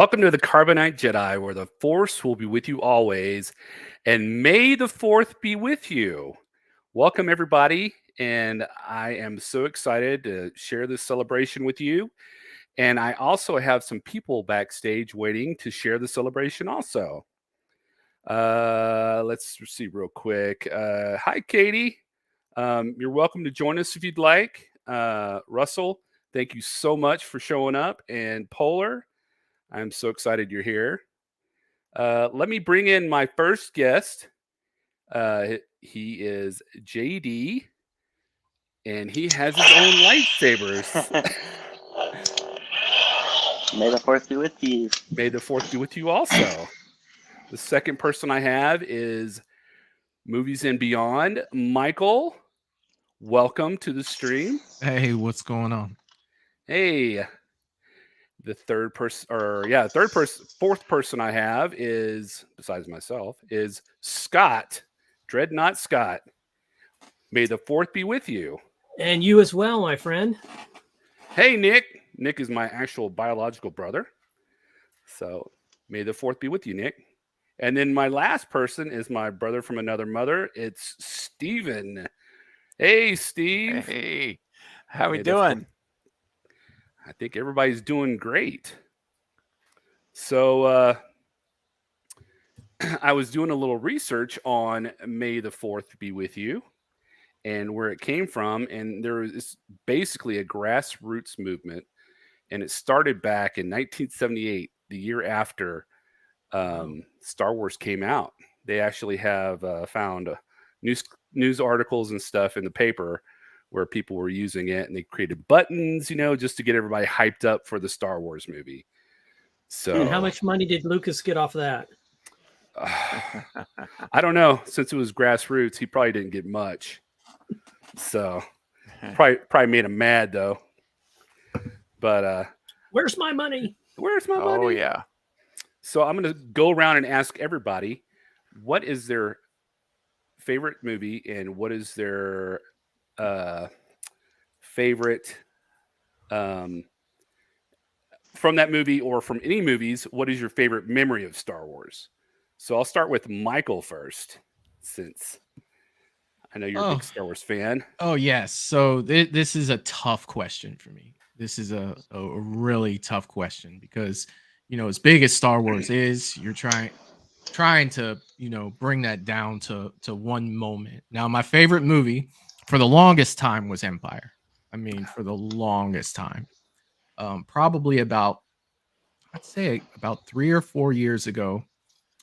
Welcome to the Carbonite Jedi, where the Force will be with you always, and may the Fourth be with you. Welcome, everybody, and I am so excited to share this celebration with you. And I also have some people backstage waiting to share the celebration also. Let's see real quick. Hi, Katie. You're welcome to join us if you'd like. Russell, thank you so much for showing up. And Polar, I'm so excited you're here. Let me bring in my first guest. He is JD, and he has his own lightsabers. May the fourth be with you. May the fourth be with you also. The second person I have is Movies and Beyond. Michael, welcome to the stream. Hey, what's going on? Hey, the fourth person I have is, besides myself, is Scott, Dreadnought Scott. May the fourth be with you. And you as well, my friend. Hey, Nick. Nick is my actual biological brother. So may the fourth be with you, Nick. And then my last person is my brother from another mother. It's Steven. Hey, Steve. Hey, how we May the doing? I think everybody's doing great. So I was doing a little research on May the 4th be with you and where it came from. And there is basically a grassroots movement. And it started back in 1978, the year after Star Wars came out. They actually have found news articles and stuff in the paper where people were using it, and they created buttons, just to get everybody hyped up for the Star Wars movie. So, and how much money did Lucas get off of that? I don't know. Since it was grassroots, he probably didn't get much. So, probably made him mad though. But where's my money? Where's my money? Oh yeah. So I'm going to go around and ask everybody, what is their favorite movie and what is their favorite from that movie or from any movies, what is your favorite memory of Star Wars? So I'll start with Michael first, since I know you're a big Star Wars fan. Oh, yes. So this is a tough question for me. This is a really tough question because, as big as Star Wars is, you're trying to, bring that down to one moment. Now, my favorite movie for the longest time was Empire. I mean, for the longest time. Probably I'd say about 3 or 4 years ago,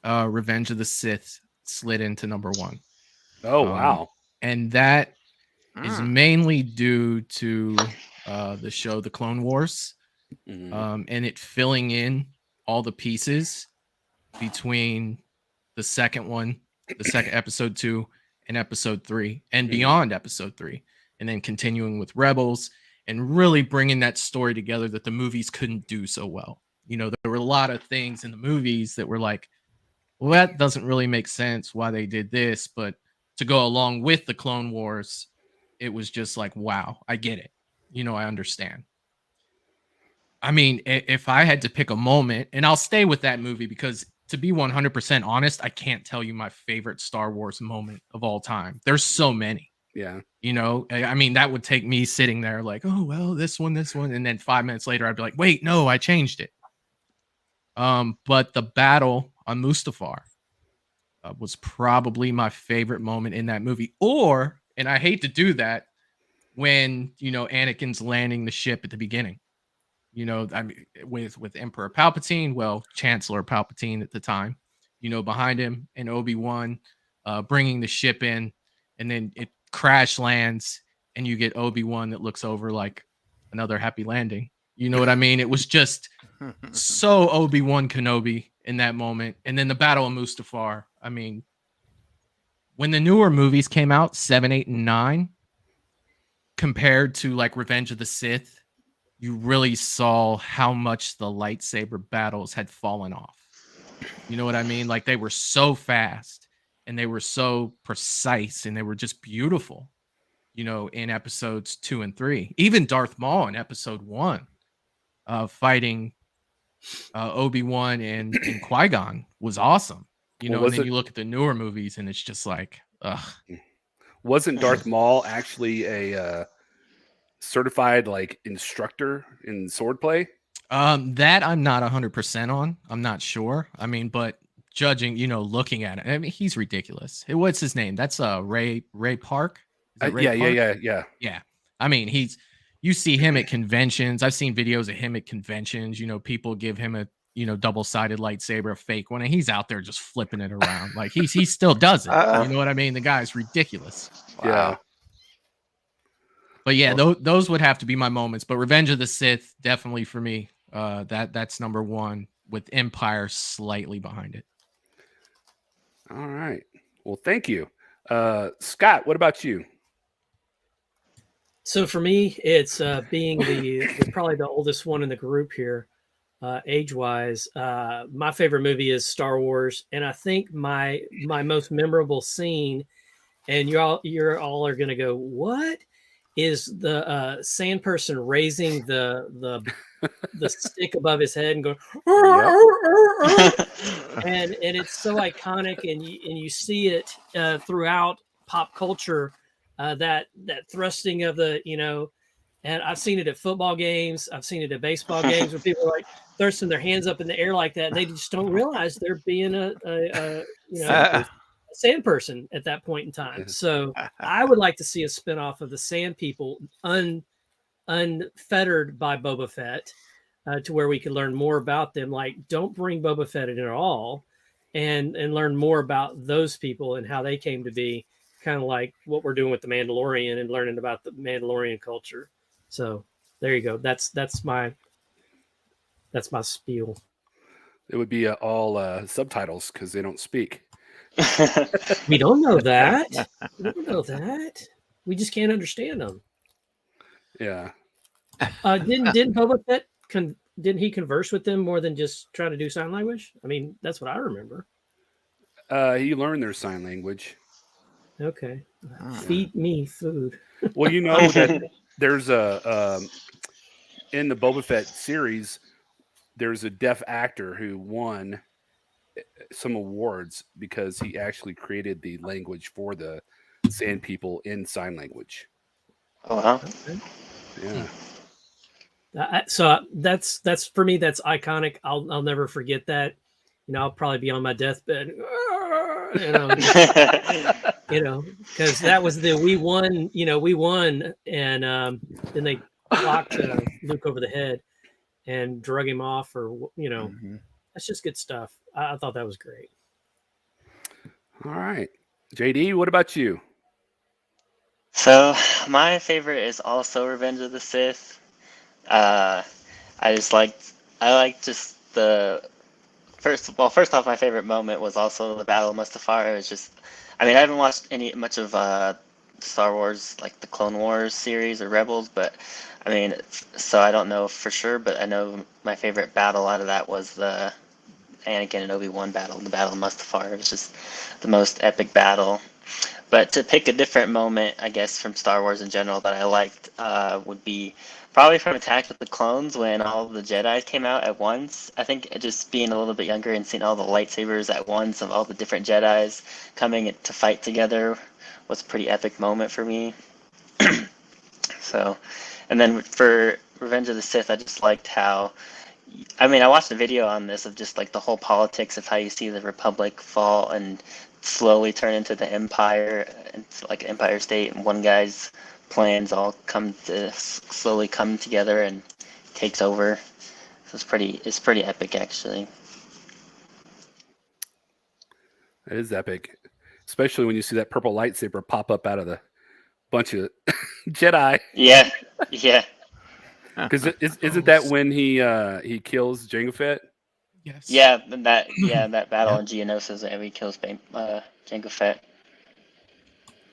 Revenge of the Sith slid into number one. Oh, wow. And that is mainly due to the show The Clone Wars, and it filling in all the pieces between the second episode 2 and episode 3 and beyond episode 3, and then continuing with Rebels and really bringing that story together that the movies couldn't do so well. There were a lot of things in the movies that were like, well, that doesn't really make sense why they did this, but to go along with the Clone Wars, it was just like, wow, I get it. I understand. I mean, if I had to pick a moment, and I'll stay with that movie because, to be 100% honest, I can't tell you my favorite Star Wars moment of all time. There's so many. Yeah. I mean, that would take me sitting there like, oh, well, this one. And then 5 minutes later, I'd be like, wait, no, I changed it. But the battle on Mustafar was probably my favorite moment in that movie. And I hate to do that, when, Anakin's landing the ship at the beginning. I mean, with Emperor Palpatine, well, Chancellor Palpatine at the time, behind him, and Obi-Wan bringing the ship in, and then it crash lands, and you get Obi-Wan that looks over like another happy landing. You know what I mean? It was just so Obi-Wan Kenobi in that moment. And then the Battle of Mustafar. I mean, when the newer movies came out, 7, 8, and 9, compared to like Revenge of the Sith, you really saw how much the lightsaber battles had fallen off. You know what I mean? Like, they were so fast and they were so precise and they were just beautiful, in episodes 2 and 3. Even Darth Maul in episode 1, fighting Obi-Wan and Qui-Gon was awesome. You Well, know, and was then it- you look at the newer movies and it's just like, ugh. Wasn't Darth Maul actually a certified like instructor in swordplay? That I'm not 100% on. I'm not sure. I mean, but judging, you know, looking at it, I mean, he's ridiculous. What's his name? That's Ray Park. Is it Ray Park? Yeah. Yeah. I mean, you see him at conventions. I've seen videos of him at conventions. You know, people give him a, you know, double-sided lightsaber, a fake one, and he's out there just flipping it around. Like he still does it. You know what I mean? The guy's ridiculous. Yeah. But yeah, Well- those would have to be my moments. But Revenge of the Sith, definitely for me. That's number one, with Empire slightly behind it. All right. Well, thank you. Scott, what about you? So for me, it's being probably the oldest one in the group here, age wise. My favorite movie is Star Wars, and I think my most memorable scene, and you're all are gonna go, what? Is the sand person raising the stick above his head and going, and it's so iconic, and you see it throughout pop culture, that thrusting of the, you know, and I've seen it at football games, I've seen it at baseball games where people are like thrusting their hands up in the air like that, and they just don't realize they're being a you know, a sand person at that point in time. So I would like to see a spinoff of the Sand People, unfettered by Boba Fett, to where we could learn more about them. Like, don't bring Boba Fett in at all, and learn more about those people and how they came to be, kind of like what we're doing with the Mandalorian and learning about the Mandalorian culture. So there you go. That's my spiel. It would be all subtitles because they don't speak. We don't know that. We don't know that. We just can't understand them. Yeah. Didn't Boba Fett didn't he converse with them more than just try to do sign language? I mean, that's what I remember. He learned their sign language. Okay, feed me food. Well, you know that there's a in the Boba Fett series, there's a deaf actor who won some awards because he actually created the language for the Sand People in sign language. Oh, wow. Yeah. So that's for me. That's iconic. I'll never forget that. You know, I'll probably be on my deathbed. You know, because that was we won. You know, we won, and then they clocked Luke over the head and drug him off, or you know, that's just good stuff. I thought that was great. All right, JD, what about you? So my favorite is also Revenge of the Sith. I like just the first off, my favorite moment was also the Battle of Mustafar. It was just, I mean, I haven't watched much of Star Wars, like the Clone Wars series or Rebels, but I mean, so I don't know for sure, but I know my favorite battle out of that was the Anakin and Obi-Wan battle, the Battle of Mustafar. It was just the most epic battle. But to pick a different moment, I guess, from Star Wars in general that I liked would be probably from Attack of the Clones when all of the Jedi came out at once. I think just being a little bit younger and seeing all the lightsabers at once of all the different Jedis coming to fight together was a pretty epic moment for me. So, and then for Revenge of the Sith, I just liked how, I mean, I watched a video on this of just like the whole politics of how you see the Republic fall and slowly turn into the Empire, and like Empire State, and one guy's plans all slowly come together and takes over. So it's pretty epic, actually. It is epic, especially when you see that purple lightsaber pop up out of the bunch of Jedi. Yeah. Because isn't that when he kills Jango Fett? Yes. Yeah, that battle in Geonosis that he kills Jango Fett.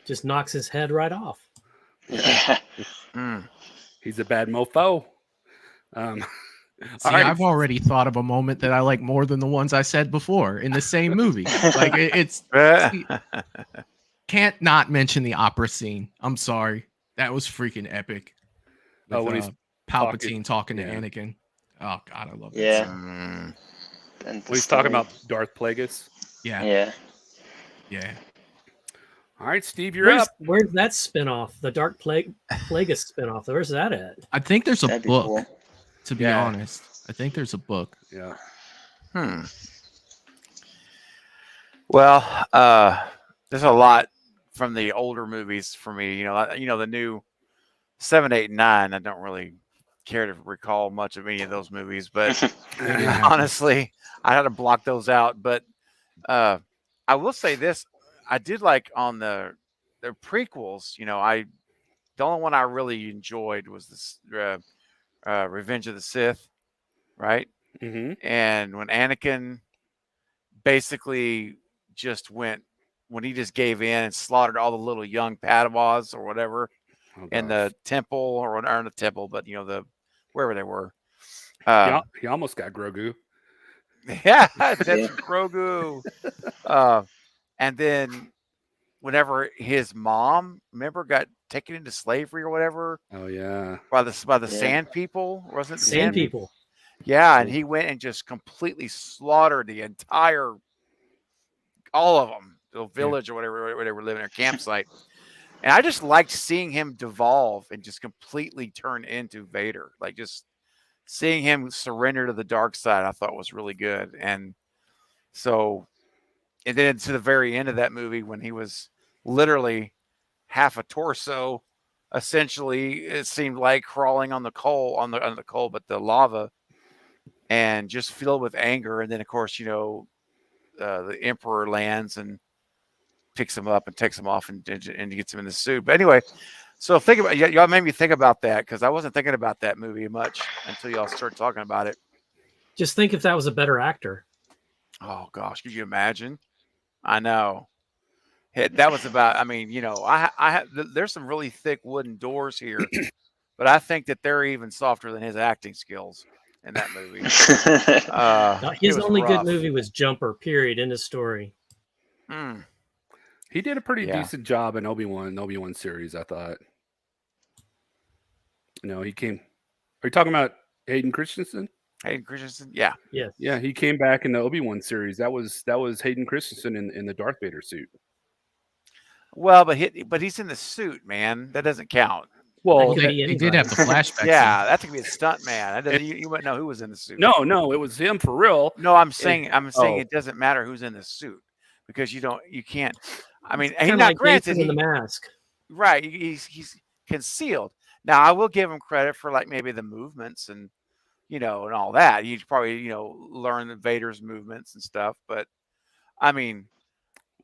Just knocks his head right off. Yeah. He's a bad mofo. See, I've already thought of a moment that I like more than the ones I said before in the same movie. Like can't not mention the opera scene. I'm sorry, that was freaking epic. When he's Palpatine talking to yeah. Anakin. Oh God, I love that. Yeah. scene. And the Well, he's talking story. about Darth Plagueis. Yeah. Yeah. All right, Steve, you're up. Where's that spinoff? The Dark Plagueis spinoff. Where's that at? I think there's a That'd be book. cool. To be Yeah. honest, I think there's a book. Yeah. Well, there's a lot from the older movies for me. The new 7, 8, and 9. I don't really care to recall much of any of those movies, but honestly, I had to block those out. But I will say this: I did like on the prequels. The only one I really enjoyed was this Revenge of the Sith, right? Mm-hmm. And when Anakin basically just when he just gave in and slaughtered all the little young Padawans or whatever in the temple or in the temple, but wherever they were. He almost got Grogu. Yeah, that's Grogu. And then whenever his mom, remember, got taken into slavery or whatever. Oh yeah. By the Sand People, wasn't it? Sand People. Yeah, and he went and just completely slaughtered the entire, all of them, the village or whatever they were living, their campsite. And I just liked seeing him devolve and just completely turn into Vader. Like just seeing him surrender to the dark side, I thought was really good. And so, and then to the very end of that movie, when he was literally half a torso, essentially, it seemed like crawling on the coal, but the lava, and just filled with anger. And then, of course, the Emperor lands and picks him up and takes him off and gets him in the suit. But anyway, so think about y'all made me think about that because I wasn't thinking about that movie much until y'all started talking about it. Just think if that was a better actor. Oh gosh, could you imagine? I know. That was about. I mean, there's some really thick wooden doors here, but I think that they're even softer than his acting skills in that movie. His only good movie was Jumper. Period. End of story. He did a pretty decent job in Obi-Wan series, I thought. He came. Are you talking about Hayden Christensen? Hayden Christensen, yeah. Yeah, he came back in the Obi-Wan series. That was Hayden Christensen in the Darth Vader suit. Well, but he's in the suit, man. That doesn't count. Well, he did have the flashback. Yeah, that could be a stunt man. You wouldn't know who was in the suit. No, it was him for real. No, I'm saying it doesn't matter who's in the suit because you can't. I mean, he's not like granted in the mask, right? He's concealed. Now, I will give him credit for like maybe the movements and and all that. He'd probably learn the Vader's movements and stuff. But I mean,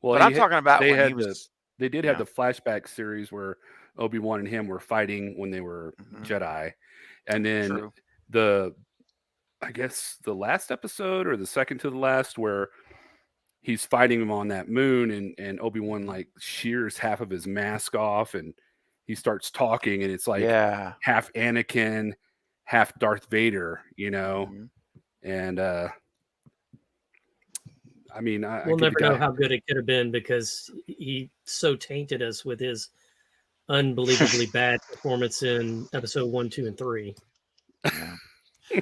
but I'm talking about when he was. They did have the flashback series where Obi-Wan and him were fighting when they were Jedi. And then I guess the last episode or the second to the last where he's fighting him on that moon and Obi-Wan like shears half of his mask off and he starts talking and it's like half Anakin, half Darth Vader, and I mean, we'll never know how good it could have been because he so tainted us with his unbelievably bad performance in episode 1, 2, and 3. Yeah.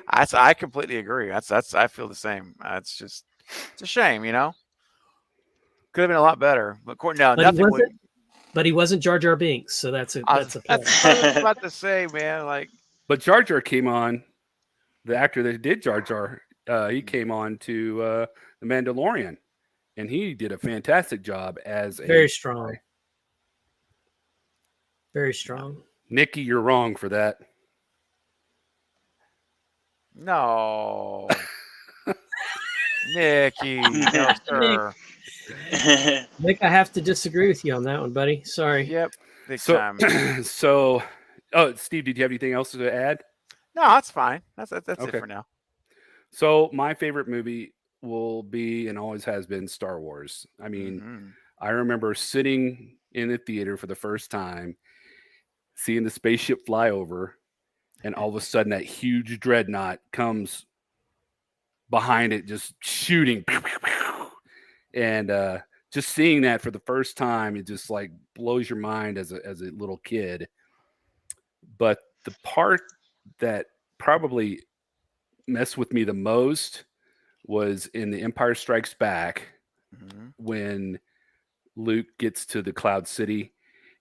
I completely agree. That's I feel the same. It's a shame, Could have been a lot better, but But he wasn't Jar Jar Binks, so that's a plus. That's what I was about to say, man. But Jar Jar came on. The actor that did Jar Jar, he came on to The Mandalorian, and he did a fantastic job as very strong. Very strong. Nikki, you're wrong for that. No, Nikki, no, sir. Nick, I have to disagree with you on that one, buddy. Sorry. Yep. Big time. So, Steve, did you have anything else to add? No, that's fine. That's okay. It for now. So, my favorite movie will be and always has been Star Wars. I mean, I remember sitting in the theater for the first time, seeing the spaceship fly over, and all of a sudden that huge dreadnought comes behind it, just shooting. And just seeing that for the first time, it just like blows your mind as a little kid. But the part that probably messed with me the most was in The Empire Strikes Back Mhm. when Luke gets to the Cloud City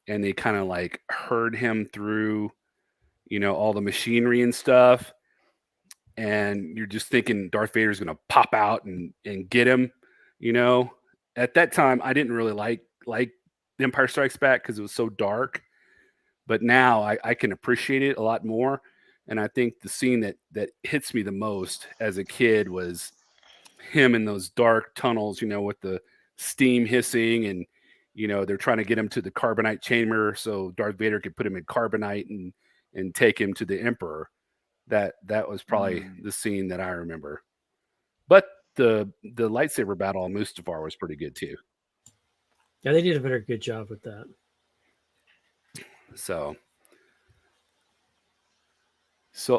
and they kind of like herd him through, all the machinery and stuff. And you're just thinking Darth Vader's going to pop out and get him, At that time, I didn't really like The Empire Strikes Back because it was so dark. But now I can appreciate it a lot more. And I think the scene that hits me the most as a kid was him in those dark tunnels, with the steam hissing and, they're trying to get him to the carbonite chamber so Darth Vader could put him in carbonite and take him to the Emperor. That was probably the scene that I remember. But the lightsaber battle on Mustafar was pretty good too. Yeah, they did a very good job with that. So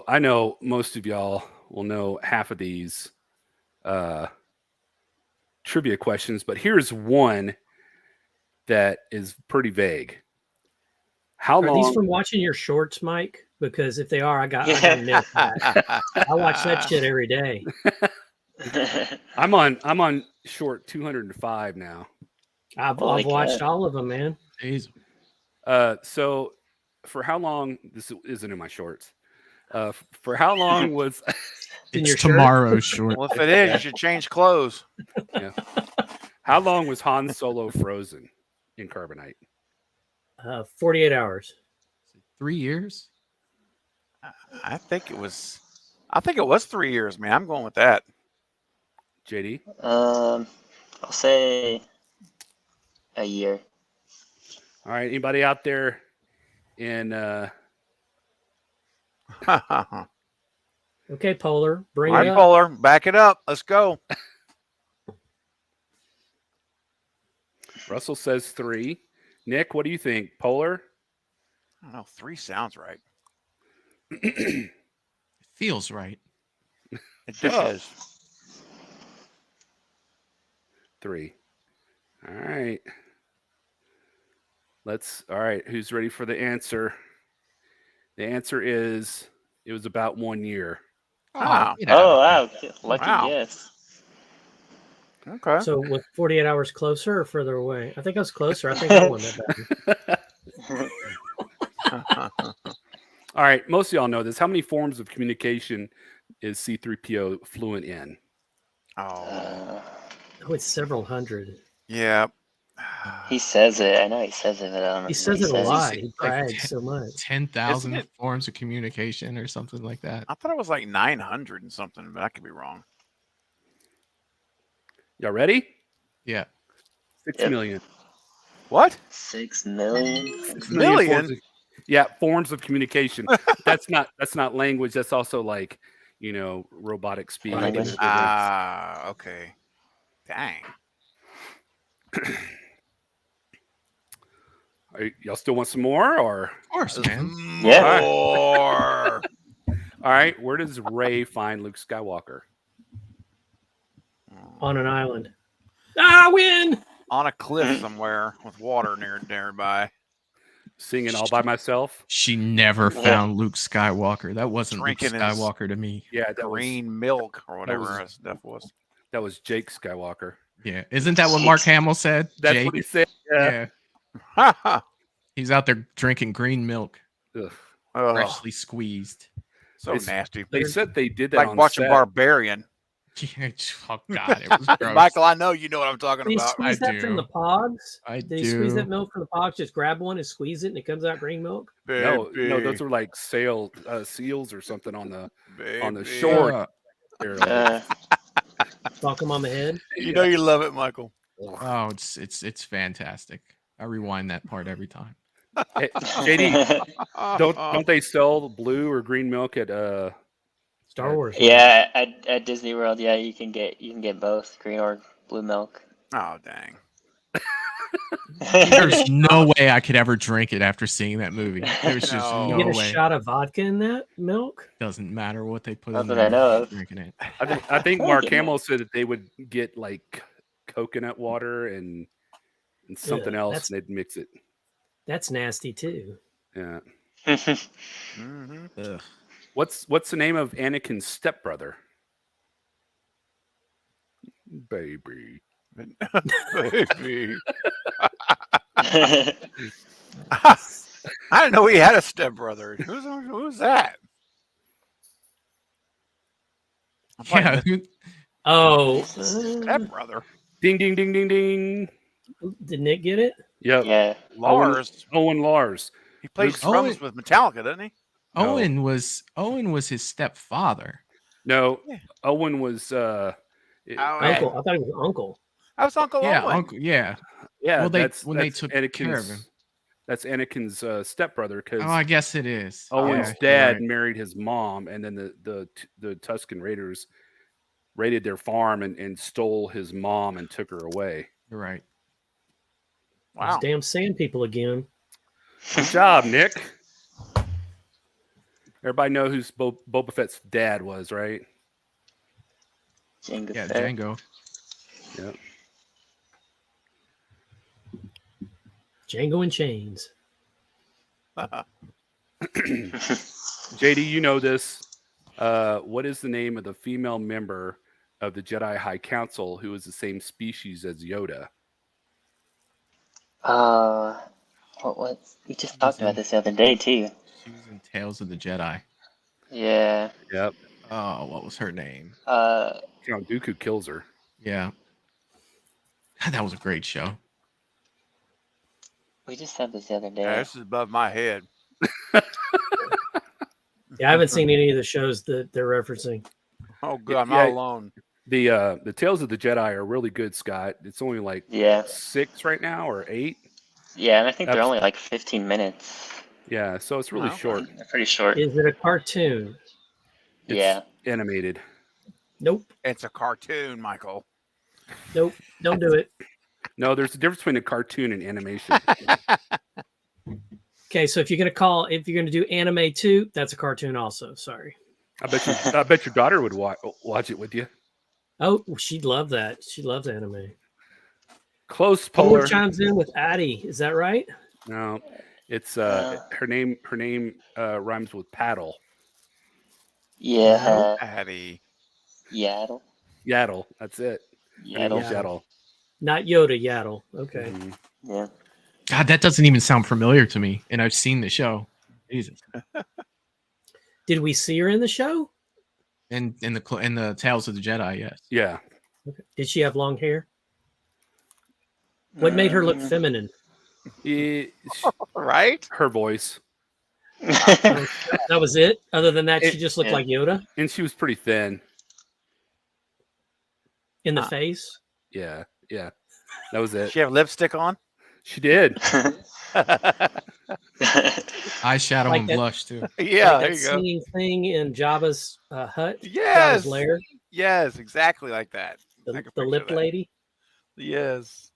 I know most of y'all will know half of these trivia questions, but here's one that is pretty vague. How Are long? these from watching your shorts, Mike? Because if they are, I got milk. I watch that shit every day. I'm on short 205 now. I've Holy watched cow. all of them, man. Jeez. So for how long? This isn't in my shorts. For how long was? In your It's shirt? tomorrow's short. Well, if it is, you should change clothes. How long was Han Solo frozen in carbonite? 48 hours. 3 years. I think it was 3 years, man. I'm going with that. JD? I'll say a year. All right. Anybody out there in Okay, Polar, bring All it right, up. Polar, back it up. Let's go. Russell says 3. Nick, what do you think? Polar? I don't know. 3 sounds right. It feels right. It does. 3. All right. All right. Who's ready for the answer? The answer is it was about 1 year. Wow. Get out Oh, of here. wow. Lucky Wow. guess. Okay. So was 48 hours closer or further away? I think I was closer. I think I won that battle. All right. Most of y'all know this. How many forms of communication is C-3PO fluent in? Oh, Oh, it's several hundred. yeah. He says it. I know he says it, but I don't know. He says it a says lot. it. He Like brags so much. 10,000 Isn't it- forms of communication or something like that. I thought it was like 900 and something, but I could be wrong. Y'all ready? Yeah. 6 Yep. million. What? 6 million. 6 Million? forms of, forms of communication. that's not language. That's also like, robotic speak. and Language. everything. Ah, okay. Dang. Y'all still want some more, or Of course, man. Yeah. More. all right? Where does Rey find Luke Skywalker? On an island. I win! On a cliff somewhere with water nearby. Singing all by myself. She never Yeah. found Luke Skywalker. That wasn't Luke Drinking his Skywalker to me. Yeah, that was Green milk or whatever was- that stuff was. Jake Skywalker. Yeah. Isn't that what Mark Hamill said? That's Jake? what he said. Yeah. Ha ha. He's out there drinking green milk, Ugh. Oh, freshly squeezed. so It's- nasty. They said they did that Like on watching set. Barbarian. Oh God, it was gross. Michael, I know you know what I'm talking Can you about. squeeze I that from do. the pogs? I Did you squeeze do. that milk from the pogs? Just grab one and squeeze it and it comes out green milk? No, Baby, those are like seals or something on the baby. shore. Uh, They're like, Talk them on the head? You know you love it, Michael. oh, it's fantastic. I rewind that part every time. hey, JD, don't they sell blue or green milk at Star Wars. Yeah, at Disney World, yeah, you can get both green or blue milk. Oh dang. There's no way I could ever drink it after seeing that movie. There's just No. You no get a way. shot of vodka in that milk? Doesn't matter what they put Not in that there. I know I'm of. drinking it. I think Oh, Mark yeah. Hamill said that they would get like coconut water and something Yeah, else, that's- and they'd mix it. That's nasty too. Yeah. Mm-hmm. Ugh. What's the name of Anakin's stepbrother? Baby. Baby. I didn't know he had a stepbrother. Who's that? I'm Yeah. playing Oh, stepbrother. Ding ding ding ding ding. did Nick get it? Yep. Yeah. Lars. Owen Lars. He plays Luke- drums with Metallica, doesn't he? No. Owen was his stepfather. No, Yeah. Owen was Oh, Uncle. I thought he was uncle. That was Uncle Yeah, Owen. uncle. Yeah. yeah. Well, that's they took care of him. That's Anakin's stepbrother because Oh, I guess it is. Owen's Yeah, dad you're right. married his mom, and then the Tusken Raiders raided their farm and stole his mom and took her away. You're right. Those Wow. damn sand people again. Good job, Nick. Everybody know who's Boba Fett's dad was, right? Jango Yeah, Fett. Django. Yep. Django and Chains. JD, you know this. What is the name of the female member of the Jedi High Council who is the same species as Yoda? What? We just talked about this the other day too. She was in Tales of the Jedi. Yeah. Yep. Oh, what was her name? Count Dooku kills her. Yeah. God, that was a great show. We just said this the other day. Yeah, this is above my head. Yeah, I haven't seen any of the shows that they're referencing. Oh, good. I'm Yeah. not alone. The Tales of the Jedi are really good, Scott. It's only like Yeah. 6 right now or 8. Yeah, and I think they're That's- only like 15 minutes. Yeah, so it's really Wow. short. They're pretty short. Is it a cartoon? It's Yeah. animated. Nope. It's a cartoon, Michael. Nope. Don't do it. No, there's a difference between a cartoon and animation. Okay, so if you're gonna do anime too, that's a cartoon also. Sorry. I bet your daughter would watch it with you. Oh, she'd love that. She loves anime. Close, Polar Polar. chimes in with Addie. Is that right? No, it's her name. Her name rhymes with paddle. Yeah. Addie. Yaddle. Yaddle. That's it. Her name is Yaddle. Yaddle. Not Yoda, Yaddle. Okay. Mhm. Yeah. God, that doesn't even sound familiar to me. And I've seen the show. Jesus. Did we see her in the show? And in the Tales of the Jedi, yes. Yeah. Okay. Did she have long hair? What made her look feminine? Right? Her voice, That was it. Other than that, she just looked Yeah. like Yoda and she was pretty thin. in the Huh. face. Yeah, yeah. That was it. She have lipstick on? She did. Eyeshadow Like and that- blush, too. Yeah, Like there that you go. singing thing in Jabba's hut. Yes. Jabba's lair. Yes, exactly like that. I The, can the picture lip that. lady. Yes.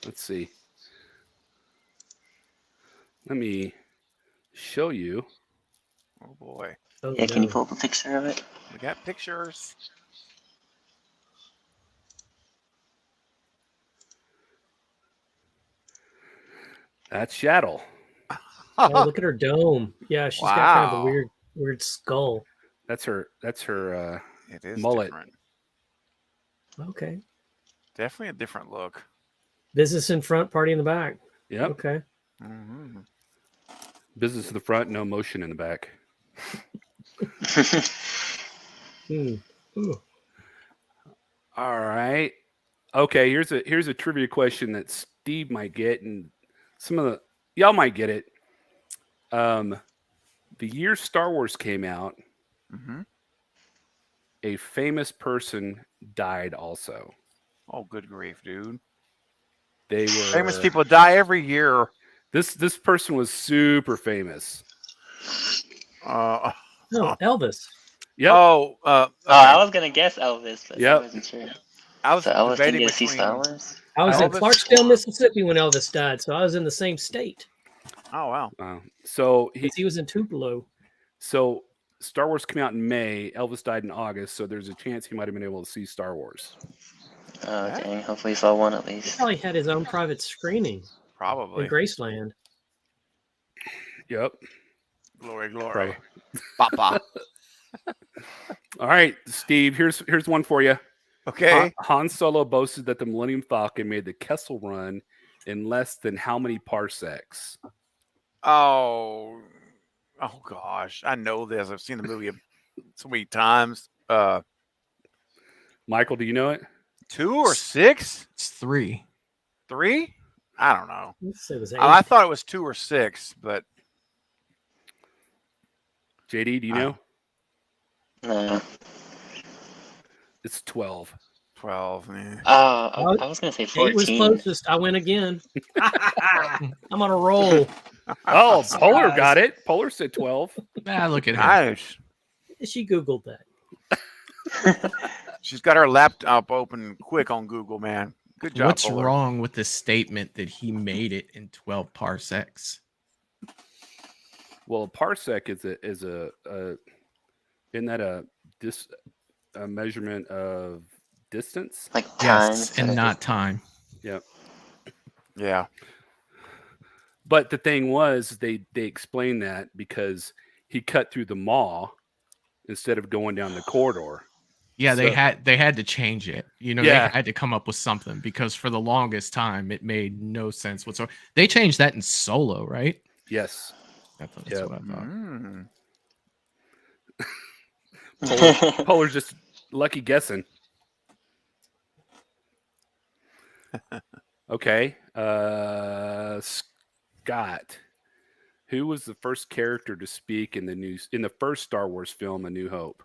Let's see. Let me show you. Oh boy. Oh, Yeah, can you no. pull up a picture of it? We got pictures. That's Yaddle. Oh, look at her dome. Yeah, she's got kind of a Wow. weird skull. That's her. It is Mullet. different. Okay. Definitely a different look. Business in front, party in the back. Yep. Okay. Mm-hmm. Business in the front, no motion in the back. Hmm. Ooh. All right. Okay. Here's a trivia question that Steve might get, and some of y'all might get it. The year Star Wars came out, Mm-hmm. a famous person died also. Oh, good grief, dude. They were Famous people die every year. This person was super famous. Uh, No, Elvis. Yep. Oh, Oh, I was gonna guess Elvis, but Yep. I wasn't sure. I was So Elvis didn't debating get to see between. Star Wars. I was in Elvis. Clarksdale, Mississippi when Elvis died, so I was in the same state. Oh wow. So 'Cause he was in Tupelo. so Star Wars came out in May. Elvis died in August, so there's a chance he might have been able to see Star Wars. Oh Yeah. dang! Hopefully, he saw one at He least. probably had his own private screening Probably. in Graceland. Yep. Glory, glory. Pray. Papa. All right, Steve. Here's one for you. Okay. Han Solo boasted that the Millennium Falcon made the Kessel Run in less than how many parsecs? Oh gosh. I know this. I've seen the movie so many times. Michael, do you know it? 2 or 6? It's 3. 3? I don't know. Let's say it was 8. I thought it was 2 or 6, but JD, do you know? No. It's 12. 12. I was gonna say 8 was 14. closest. I win again. I'm on a roll. Oh, Polar Surprise. got it. Polar said 12. Look at him. Nice. She Googled that. She's got her laptop open quick on Google, man. Good job. What's Polar. wrong with the statement that he made it in 12 parsecs? Well, a parsec is a isn't that a measurement of distance? Like time. Yes, and not time. Yep. Yeah. But the thing was, they explained that because he cut through the maw instead of going down the corridor. Yeah, they So- had to change it. You know, Yeah. they had to come up with something because for the longest time it made no sense whatsoever. They changed that in Solo, right? Yes. That's Yeah. what I thought. Mm. Polar's just lucky guessing. Okay. Scott. Who was the first character to speak in the first Star Wars film, A New Hope?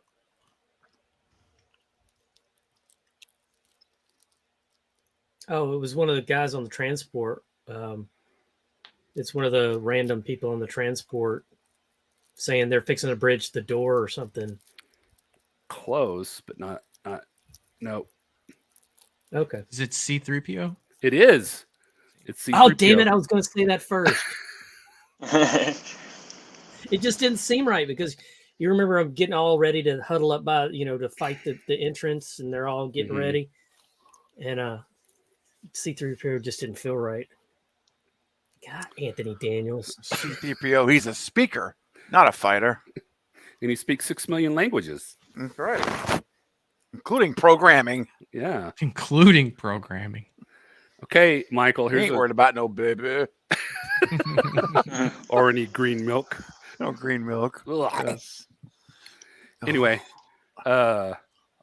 Oh, it was one of the guys on the transport. It's one of the random people on the transport saying they're fixing to bridge the door or something. Close, but not no. Okay. Is it C3PO? It is. It's C-3PO. Oh, damn it. I was going to say that first. It just didn't seem right because you remember I'm getting all ready to huddle up by, to fight the entrance and they're all getting Mhm. ready. And C-3PO just didn't feel right. God, Anthony Daniels. C-3PO, he's a speaker, not a fighter. And he speaks 6 million languages. That's right. Including programming. Yeah. Including programming. Okay, Michael, He here's ain't worried about no baby. or any green milk. No green milk. Ugh. Yes. Anyway, all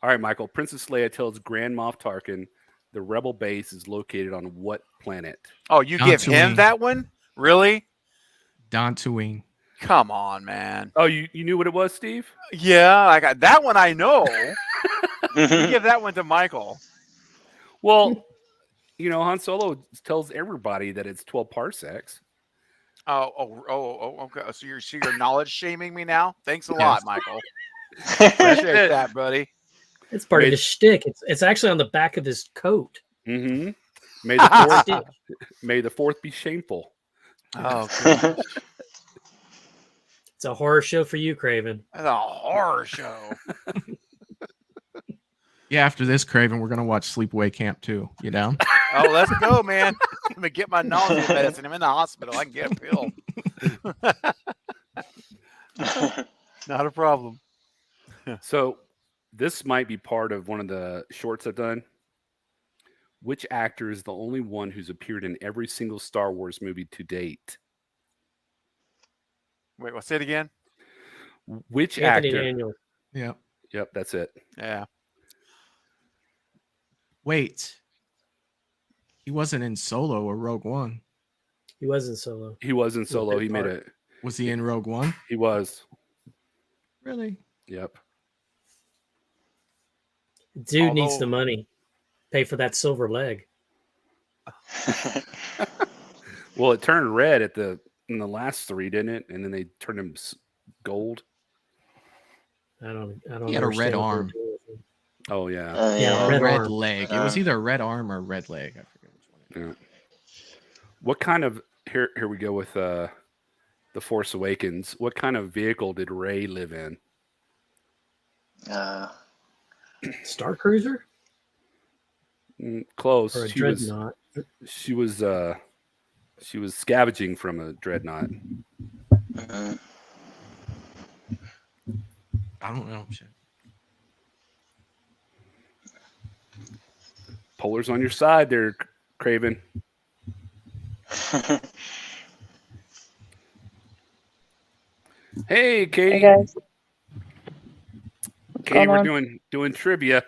right, Michael. Princess Leia tells Grand Moff Tarkin the rebel base is located on what planet? Oh, you give him Tatooine. that one? Really? Dantooine. Come on, man. Oh, you knew what it was, Steve? Yeah, I got that one. I know. You give that one to Michael. Well, Han Solo tells everybody that it's 12 parsecs. Oh, okay. So you're knowledge shaming me now? Thanks a Yes. lot, Michael. Appreciate that, buddy. It's part of Made- his shtick. It's actually on the back of his coat. Mm-hmm. May the fourth, Stitch. may the fourth be shameful. Oh, good. It's a horror show for you, Craven. That's a horror show. Yeah, after this, Craven, we're gonna watch Sleepaway Camp 2. You down? Oh, let's go, man. I'm gonna get my knowledge of medicine. I'm in the hospital. I can get a pill. Not a problem. So this might be part of one of the shorts I've done. Which actor is the only one who's appeared in every single Star Wars movie to date? Wait, what's it again? Which Anthony actor? Daniels. Yeah. Yep, that's it. Yeah. Wait. He wasn't in Solo or Rogue One. He was in Solo. He was in Solo. He made part. it. Was he in Rogue One? He was. Really? Yep. Dude needs Although- the money. Pay for that silver leg. Well, it turned red in the last three, didn't it? And then they turned him gold. I don't. He had a red understand what arm. they're doing with him. Oh yeah. Yeah, Red, red arm. leg. It was either red arm or red leg. I forget which one. Yeah. What kind of here we go with The Force Awakens. What kind of vehicle did Rey live in? Star Cruiser Close. or a She was dreadnought. she was scavenging from a dreadnought. Mhm. I don't know. Shit. Polar's on your side there, Craven. Hey, Hey Katie. guys, what's Katie, going we're on? doing trivia.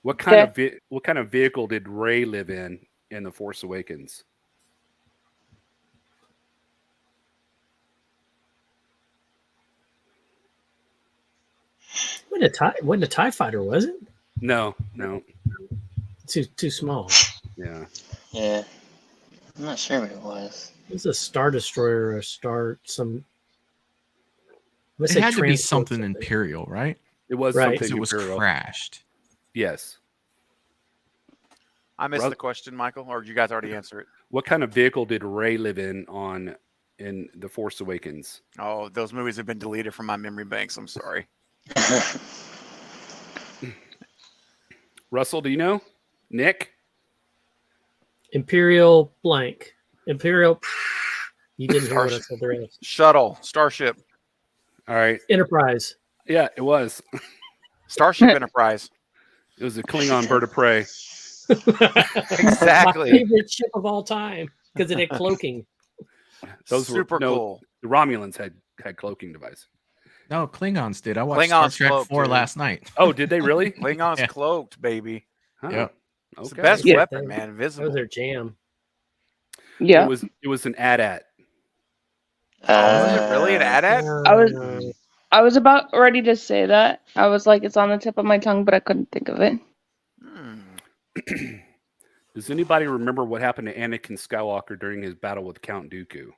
What Okay. kind of vehicle did Ray live in The Force Awakens? Wasn't a TIE fighter, was it? No. Too small. Yeah. Yeah, I'm not sure what it was. It was a Star Destroyer or a Star some. Let's It say had to be transport something Imperial, right? It was Right. Because something it was Imperial. crashed. Yes. I missed Russ- the question, Michael, or did you guys already answer it? What kind of vehicle did Ray live in The Force Awakens? Oh, those movies have been deleted from my memory banks. I'm sorry. Russell, do you know? Nick? Imperial blank. Imperial. You didn't hear what I Starship. said. The rest. Shuttle, Starship, All right. Enterprise. Yeah, it was. Starship Enterprise. It was a Klingon bird of prey. Exactly. My favorite ship of all time because it had cloaking. Those were- Super no, cool. The Romulans had cloaking device. No, Klingons did. I watched Klingons Star Trek cloaked, 4 dude. last night. Oh, did they really? Klingons Yeah. cloaked, baby. Huh. Yep. It's the Okay. best Yeah. weapon, man. That Invisible. was their jam. Yeah, It was an AT-AT. Oh, was it really an AT-AT? I was about ready to say that. I was like, it's on the tip of my tongue, but I couldn't think of it. Hmm. Does anybody remember what happened to Anakin Skywalker during his battle with Count Dooku?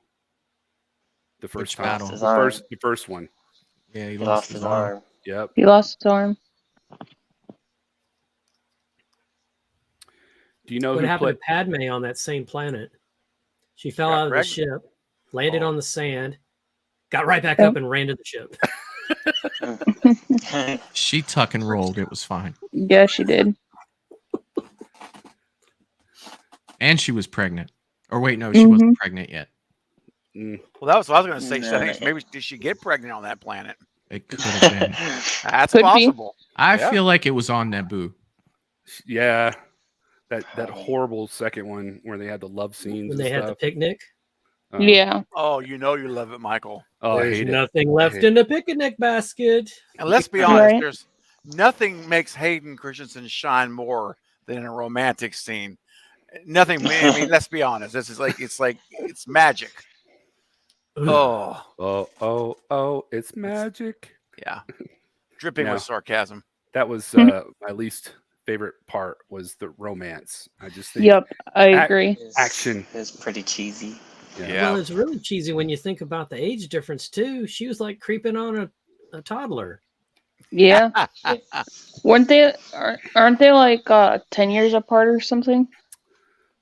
The first Which time. battle? His The arm. first one. Yeah, he He lost his arm. Yep. He lost his arm. Do you know What who happened played? to Padme on that same planet? She fell Got out of the pregnant. ship, landed Oh. on the sand, got right back Oh. up, and ran to the ship. She tuck and rolled. It was fine. Yeah, she did. And she was pregnant. Or wait, no, she wasn't pregnant yet. Mm, Well, that was what I was going to say. No, I think no. maybe did she get pregnant on that planet? It could have been. That's Could be. possible. I Yeah. feel like it was on Naboo. yeah. That horrible second one where they had the love scenes When and they had the stuff. picnic, Yeah. Oh, you know you love it, Michael. Oh, I there's hate it. nothing left hate it. in the picnic basket. And let's be honest, Right. there's nothing makes Hayden Christensen shine more than a romantic scene. Nothing. I mean, let's be honest. This is it's magic. Oh, Oh, it's magic. yeah, dripping No. with sarcasm. That was my least favorite part was the romance. I just think Yep, I Act- agree. Action. Is pretty cheesy. Yeah. Well, it's really cheesy when you think about the age difference too. She was like creeping on a toddler. Yeah. Aren't they like 10 years apart or something?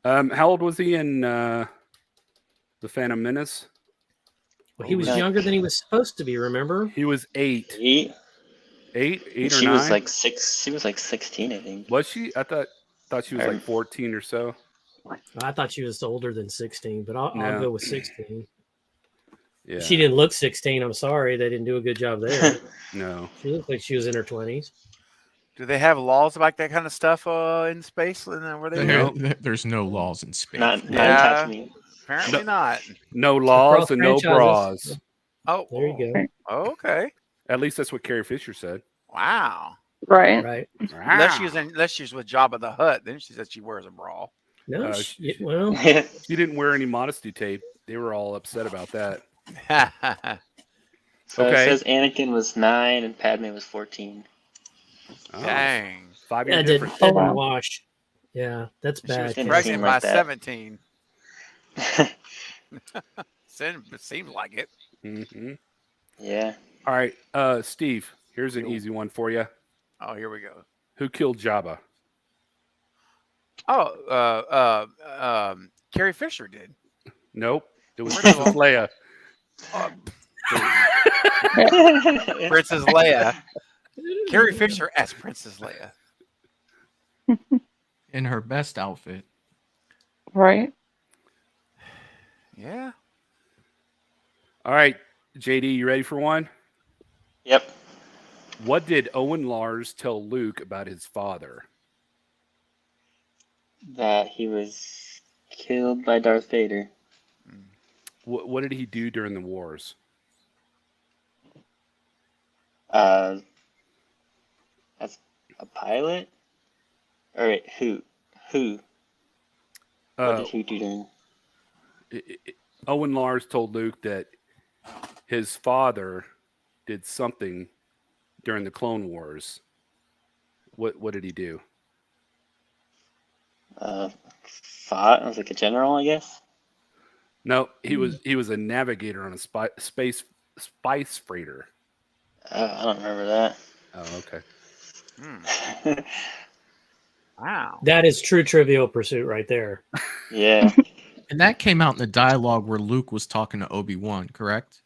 How old was he in The Phantom Menace? Well, he was Yeah. younger than he was supposed to be. Remember? He was 8. He, 8 or she 9? was like 6. She was like 16, I think. Was she? I thought she was like 14 or so. I thought she was older than 16, but I'll No. go with 16. Yeah. She didn't look 16. I'm sorry, they didn't do a good job there. No. She looked like she was in her 20s. Do they have laws about that kind of stuff in space? Where they No. There's no laws in space. Not Yeah. attach me. Apparently not. No laws Across and no franchises. bras. Oh, There you go. Okay. At least that's what Carrie Fisher said. Wow. Right. Right? Unless she's with Jabba the Hutt, then she said she wears a bra. No, she- well, She didn't wear any modesty tape. They were all upset about that. So Okay. it says Anakin was 9 and Padme was 14. Oh, Dang. 5 year that difference. didn't wow. wash. Yeah, that's She bad. was Didn't pregnant seem by like that. 17. It seems like it. hmm Yeah. All right, Steve. Here's an easy one for you. Oh, here we go. Who killed Jabba? Oh, Carrie Fisher did. Nope. It was First of Princess all- Leia. Princess Leia. Carrie Fisher as Princess Leia. In her best outfit. Right. Yeah. All right, JD, you ready for one? Yep. What did Owen Lars tell Luke about his father? That he was killed by Darth Vader. What did he do during the wars? As a pilot? Or wait, who? What Uh, did he do during? Owen Lars told Luke that his father did something during the Clone Wars. What did he do? Fought as like a general, I guess. No, he was a navigator on a spice freighter. I don't remember that. Oh, okay. Wow. That is true Trivial Pursuit right there. Yeah. And that came out in the dialogue where Luke was talking to Obi-Wan, correct?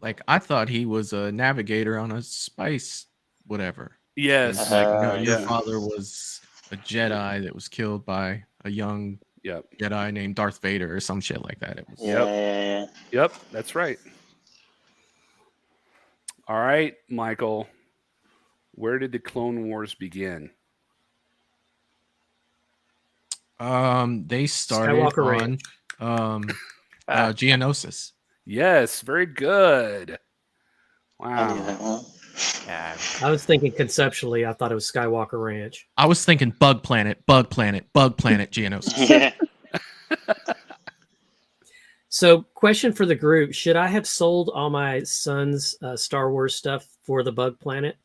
Like, I thought he was a navigator on a spice, whatever. Yes. It's like, no, your yeah. father was a Jedi that was killed by a young Yep. Jedi named Darth Vader or some shit like that. It was Yeah. Yep. That's right. All right, Michael. Where did the Clone Wars begin? They started Skywalker on Ah. Geonosis. Yes, very good. I knew that Wow. one. Yeah. I was thinking conceptually, I thought it was Skywalker Ranch. I was thinking Bug Planet, Geonosis. Yeah. So, question for the group: should I have sold all my son's Star Wars stuff for the Bug Planet?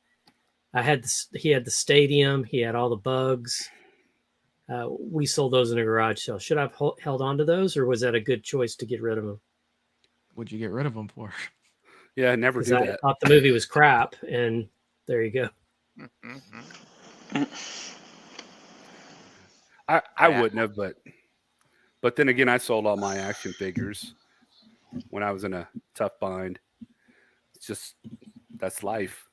He had the stadium, he had all the bugs. We sold those in a garage sale. Should I have held on to those, or was that a good choice to get rid of them? What'd you get rid of them for? Yeah, never Because do I that. thought the movie was crap, and there you go. I Yeah. wouldn't have, but then again, I sold all my action figures when I was in a tough bind. It's just that's life.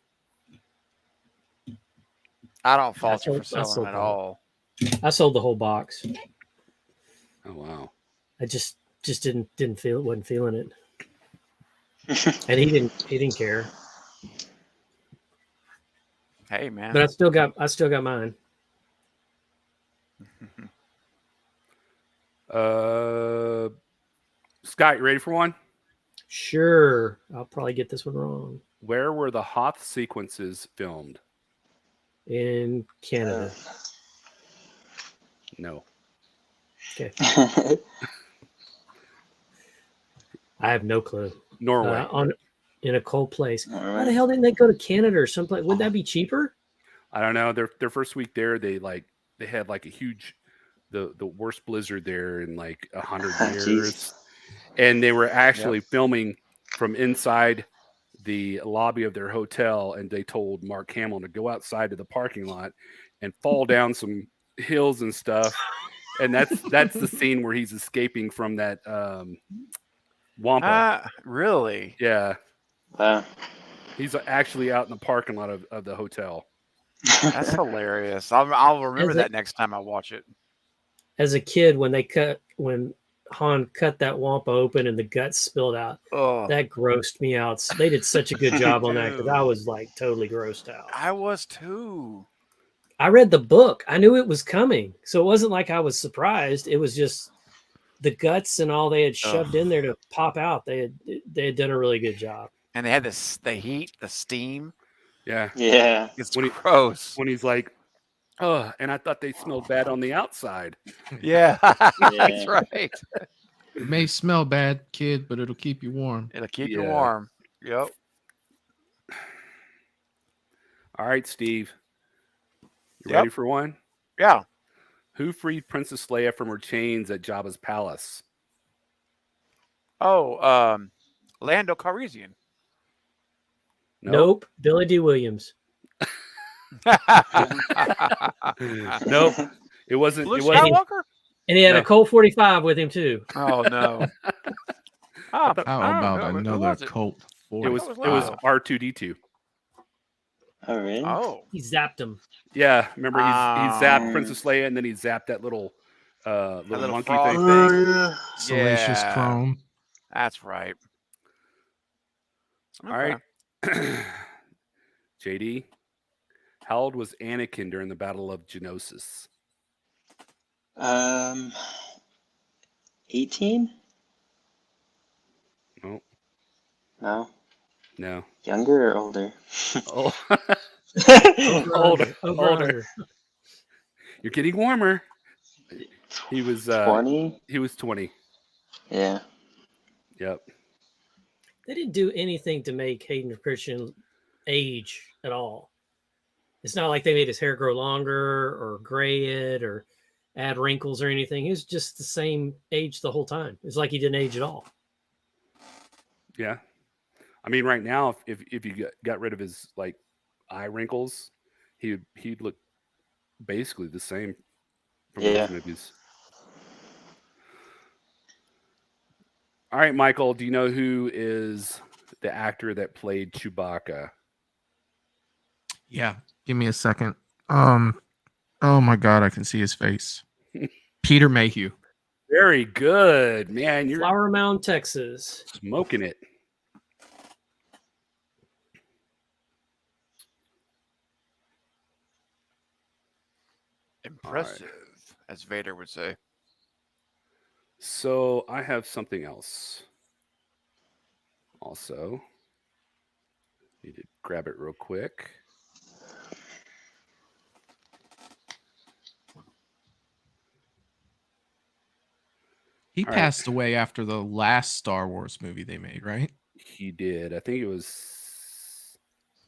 I don't fault you I for sold selling at them. all. I sold the whole box. Oh wow. I just didn't feel it. Wasn't feeling it, and he didn't care. Hey, man. But I still got mine. Scott, you ready for one? Sure, I'll probably get this one wrong. Where were the Hoth sequences filmed? In Canada. No. Okay, I have no clue. Norway. In a cold place. All Why the right. hell didn't they go to Canada or someplace? Would that be cheaper? I don't know. Their first week there, they had like a huge, the worst blizzard there in like 100 Jeez. years, and they were actually filming from inside the lobby of their hotel, and they told Mark Hamill to go outside to the parking lot and fall down some hills and stuff, and that's the scene where he's escaping from that Wampa. Really? Yeah, Wow. he's actually out in the parking lot of the hotel. That's hilarious. I'll remember Is that it- next time I watch it. As a kid, when Han cut that Wampa open and the guts spilled out, Oh, that grossed me out. They did such a good job on that because I was like totally grossed out. I was too. I read the book. I knew it was coming. So it wasn't like I was surprised. It was just the guts and all they had shoved in there to pop out. They had done a really good job. And they had the heat, the steam. Yeah, Yeah. It's When he- gross. when he's like, oh, and I thought they smelled bad on the outside. Yeah, that's Yeah. right. It may smell bad, kid, but it'll keep you warm. It'll keep you Yeah. warm. Yep. All right, Steve. You Yep. ready for one? Yeah. Who freed Princess Leia from her chains at Jabba's palace? Oh, Lando Calrissian. Nope. Billy D. Williams. Nope. It wasn't. Luke It wasn't. Skywalker? And he had No. a Colt 45 with him too. Oh no. How I don't about know. Who another was it? Colt? It 40? was. was It was Lando. R2D2. Oh, really? Oh. He zapped him. Yeah, remember he zapped Ah. Princess Leia, and then he zapped that little little little monkey frog thing. thing. Salacious Yeah. Chrome. That's right. All right. JD, how old was Anakin during the Battle of Geonosis? 18? Oh, No. no. Younger or older? Oh, Over older, under. Over older. under. You're getting warmer. He was 20? He was 20. Yeah. Yep. They didn't do anything to make Hayden Christian age at all. It's not like they made his hair grow longer or gray it or add wrinkles or anything. He was just the same age the whole time. It's like he didn't age at all. Yeah. I mean, right now, if you got rid of his like eye wrinkles, he'd look basically the same from Yeah. those movies. All right, Michael, do you know who is the actor that played Chewbacca? Yeah, give me a second. Oh my God, I can see his face. Peter Mayhew. Very good, man. You're Flower Mound, Texas. smoking it. Impressive, as Vader would say. So I have something else. Also, need to grab it real quick. He All right. passed away after the last Star Wars movie they made, right? He did. I think it was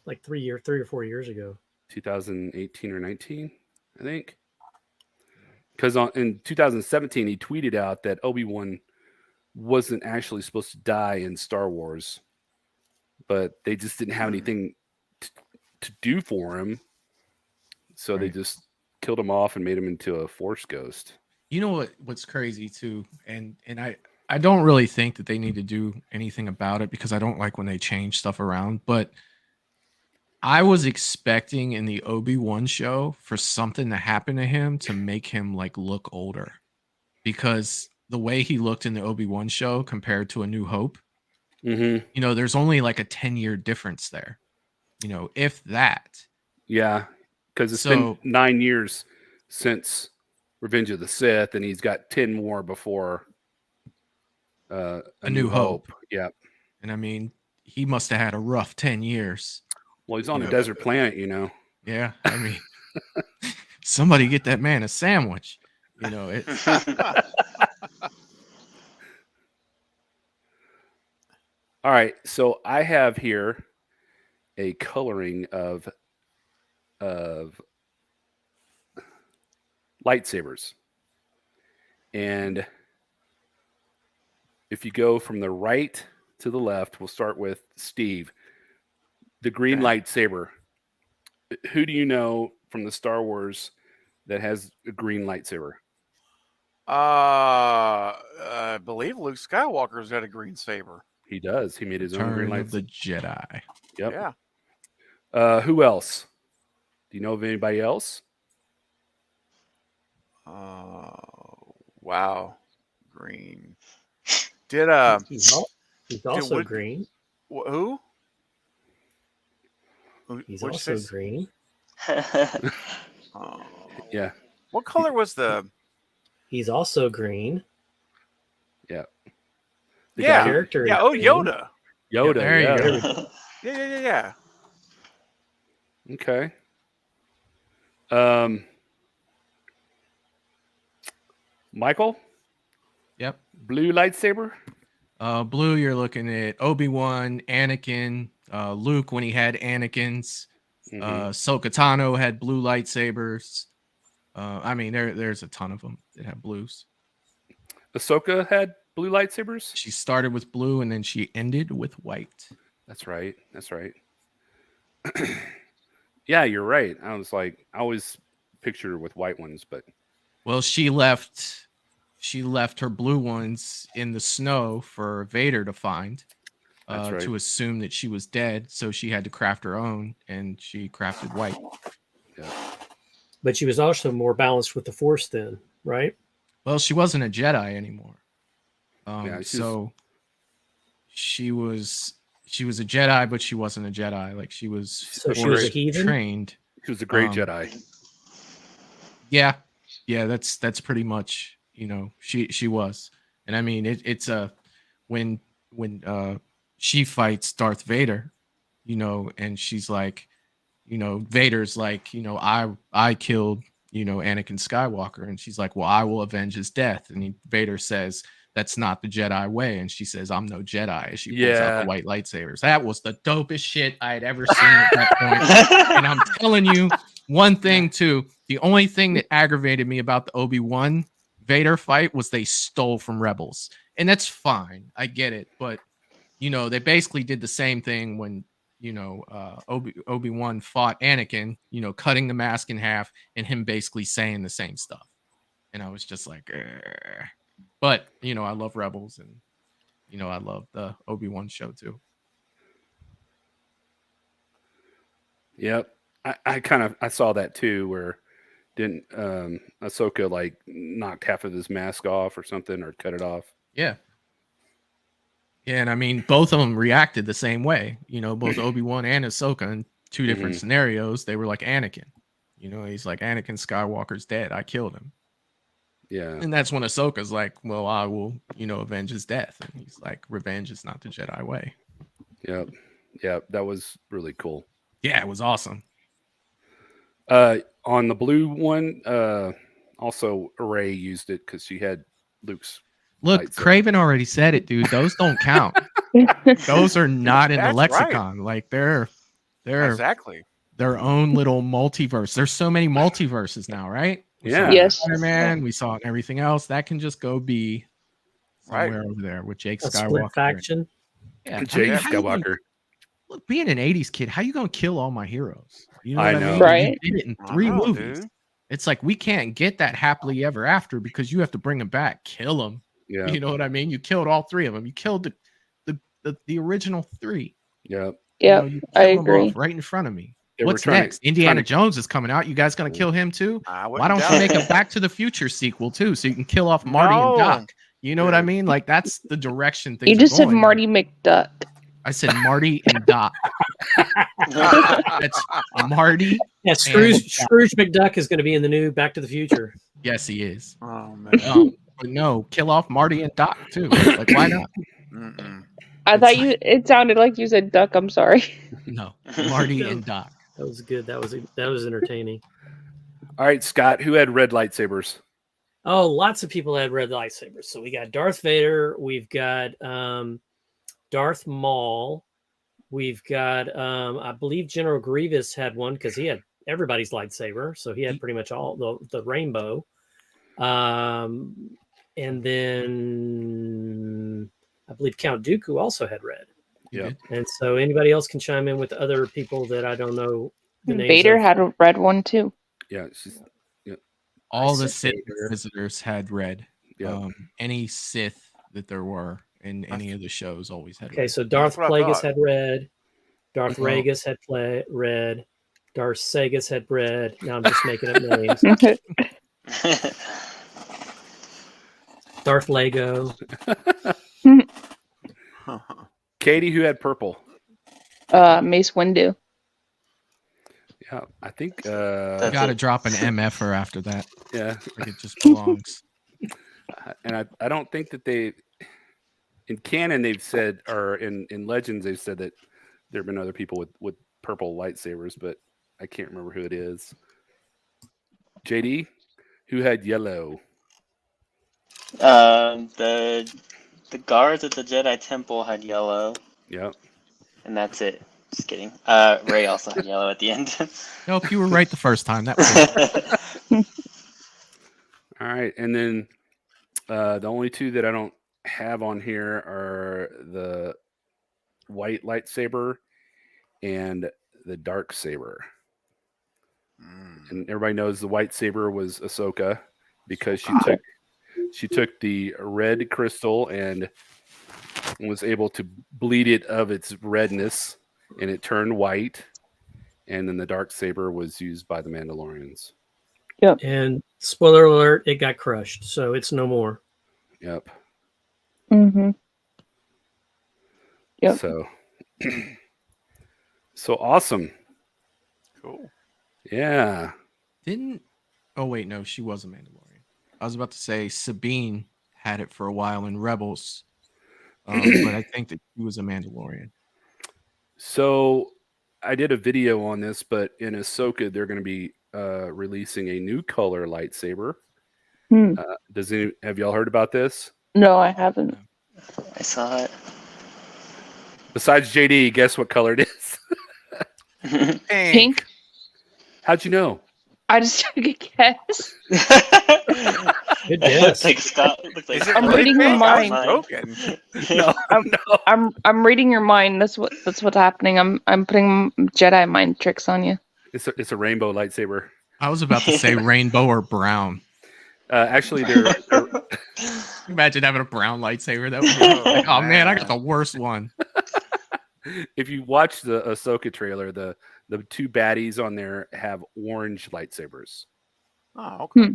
Like 3 or 4 years ago. 2018 or 19, I think. Because in 2017, he tweeted out that Obi-Wan wasn't actually supposed to die in Star Wars, but they just didn't have anything to do for him. So they Right. just killed him off and made him into a Force ghost. You know what's crazy too, and I don't really think that they need to do anything about it because I don't like when they change stuff around, but I was expecting in the Obi-Wan show for something to happen to him to make him like look older, because the way he looked in the Obi-Wan show compared to A New Hope, Mm-hmm. you know, there's only like a 10-year difference there, you know, if that. Yeah, because it's So- been 9 years since Revenge of the Sith, and he's got 10 more before A New Hope. Yeah. And I mean, he must have had a rough 10 years. Well, he's on a Yeah. desert planet, you know. Yeah, I mean, somebody get that man a sandwich. You know, it. All right, so I have here a coloring of lightsabers. And if you go from the right to the left, we'll start with Steve. The green lightsaber. Who do you know from the Star Wars that has a green lightsaber? I believe Luke Skywalker's got a green saber. He does. He made his own green Return of lightsaber. the Jedi. Yep. Yeah. Who else? Do you know of anybody else? Wow. Green. Did He's also Wood- green. who? He's What'd you also say? green. Oh. Yeah. What color was the? He's also green. The Yeah. guy- Character. Yeah. is Oh, green. Yoda. Yoda. there you yeah. go. Yeah. Okay. Michael, Yep. blue lightsaber. Blue, you're looking at Obi-Wan, Anakin, Luke when he had Anakin's. Mhm. Ahsoka Tano had blue lightsabers. I mean, there's a ton of them that have blues. Ahsoka had blue lightsabers. She started with blue and then she ended with white. That's right. That's right. Yeah, you're right. I was like, I always pictured her with white ones, but Well, she left her blue ones in the snow for Vader to find, That's right. to assume that she was dead. So she had to craft her own, and she crafted white. yeah. But she was also more balanced with the Force then, right? Well, she wasn't a Jedi anymore. Yeah, she's- So she was a Jedi, but she wasn't a Jedi. Like she was So she was a force heathen? trained. She was a great Um, Jedi. Yeah, that's pretty much, she was. And I mean it's when she fights Darth Vader, and she's like, Vader's like, I killed, Anakin Skywalker, and she's like, well, I will avenge his death. And Vader says, that's not the Jedi way, and she says, I'm no Jedi. And she pulls out Yeah. the white lightsabers. That was the dopest shit I had ever seen at that point. And I'm telling you one thing too, the only thing that aggravated me about the Obi-Wan Vader fight was they stole from Rebels. And that's fine. I get it. But, they basically did the same thing when, Obi-Wan fought Anakin, cutting the mask in half and him basically saying the same stuff. And I was just like, "Ugh." But, I love Rebels, and, I love the Obi-Wan show too. Yep. I saw that too, where didn't Ahsoka like knocked half of his mask off or something, or cut it off. Yeah. Yeah, and I mean, both of them reacted the same way. Both Obi-Wan and Ahsoka in two different Mhm. scenarios. They were like Anakin. He's like, Anakin Skywalker's dead. I killed him. Yeah. And that's when Ahsoka's like, well, I will, avenge his death. And he's like, revenge is not the Jedi way. Yep. Yep. That was really cool. Yeah, it was awesome. On the blue one, also Rey used it because she had Luke's. Look, Lightsaber. Craven already said it, dude. Those don't count. Those are not in the That's right. lexicon. Like they're Exactly. their own little multiverse. There's so many multiverses now, right? We saw Yeah. it in Yes. Spider-Man, we saw it in everything else. That can just go be Right. somewhere over there with Jake A Skywalker. split faction. Yeah, I mean, Jake how you gonna- Skywalker. look, being an 80s kid, how you gonna kill all my heroes? You know I what I know. mean? Right. You did it in I 3 know, movies. dude. It's like we can't get that happily ever after because you have to bring them back, kill them. Yeah. You know what I mean? You killed all 3 of them. You killed the original 3. Yep. Yep. You I killed 'em agree. off right in front of me. They were What's trying to- next? Indiana trying to- Jones is coming out. You guys gonna kill him too? I Why wouldn't don't doubt you make it. a Back to the Future sequel too, so you can kill off Marty and No. Doc? You know what I Dude. mean? Like that's the direction things. You are just said going. Marty McDuck. I said Marty and Doc. That's Marty. Yeah, Scrooge McDuck is going to be in the new Back to the Future. Yes, he is. Oh man. But no, kill off Marty and Doc too. Like why not? Mm-mm. I thought it sounded like you said duck. I'm sorry. No, Marty and Doc. That was good. That was entertaining. All right, Scott. Who had red lightsabers? Oh, lots of people had red lightsabers. So we got Darth Vader. We've got Darth Maul. We've got I believe General Grievous had one because he had everybody's lightsaber. So he had pretty much all the rainbow. And then I believe Count Dooku also had red. Yeah. And so anybody else can chime in with other people that I don't know the names Vader of. had a red one too. Yeah. She's, All I the said Sith Vader. visitors had red. yeah. Any Sith that there were in any of the shows always had Okay, red. so Darth That's what I Plagueis thought. had red. Darth Oh. Ragus had red. Darth Sagus had red. Now I'm just making up names. Darth Lego. Katie, who had purple? Mace Windu. Yeah, I think. You That's got to it. drop an MFer after that. Yeah, Like it just belongs. and I don't think that they, in canon, they've said, or in Legends, they've said that there have been other people with purple lightsabers, but I can't remember who it is. JD, who had yellow? The guards at the Jedi Temple had yellow, Yep. and that's it. Just kidding. Ray also had yellow at the end. Nope, you were right the first time. That was All right, and then the only two that I don't have on here are the white lightsaber and the dark saber. Mm. And everybody knows the white saber was Ahsoka because she took the red crystal and was able to bleed it of its redness, and it turned white. And then the dark saber was used by the Mandalorians. Yep. And spoiler alert, it got crushed, so it's no more. Yep. Mm-hmm. Yep. So, so awesome. Cool. Yeah. Didn't? Oh wait, no, she was a Mandalorian. I was about to say Sabine had it for a while in Rebels, but I think that she was a Mandalorian. So I did a video on this, but in Ahsoka, they're going to be releasing a new color lightsaber. Hmm. Have y'all heard about this? No, I haven't. I saw it. Besides JD, guess what color it is? Pink. How'd you know? I just took a guess. Good It guess. looks like Scott. Looks like Is it I'm Scott reading your pink? lost mind. his Joking. No, I'm- no. I'm reading your mind. That's what's happening. I'm putting Jedi mind tricks on you. It's a rainbow lightsaber. I was about to say rainbow or brown. Actually, they're Imagine having a brown lightsaber. That would be like, oh man, I got the worst one. if you watch the Ahsoka trailer, the two baddies on there have orange lightsabers. Oh, okay.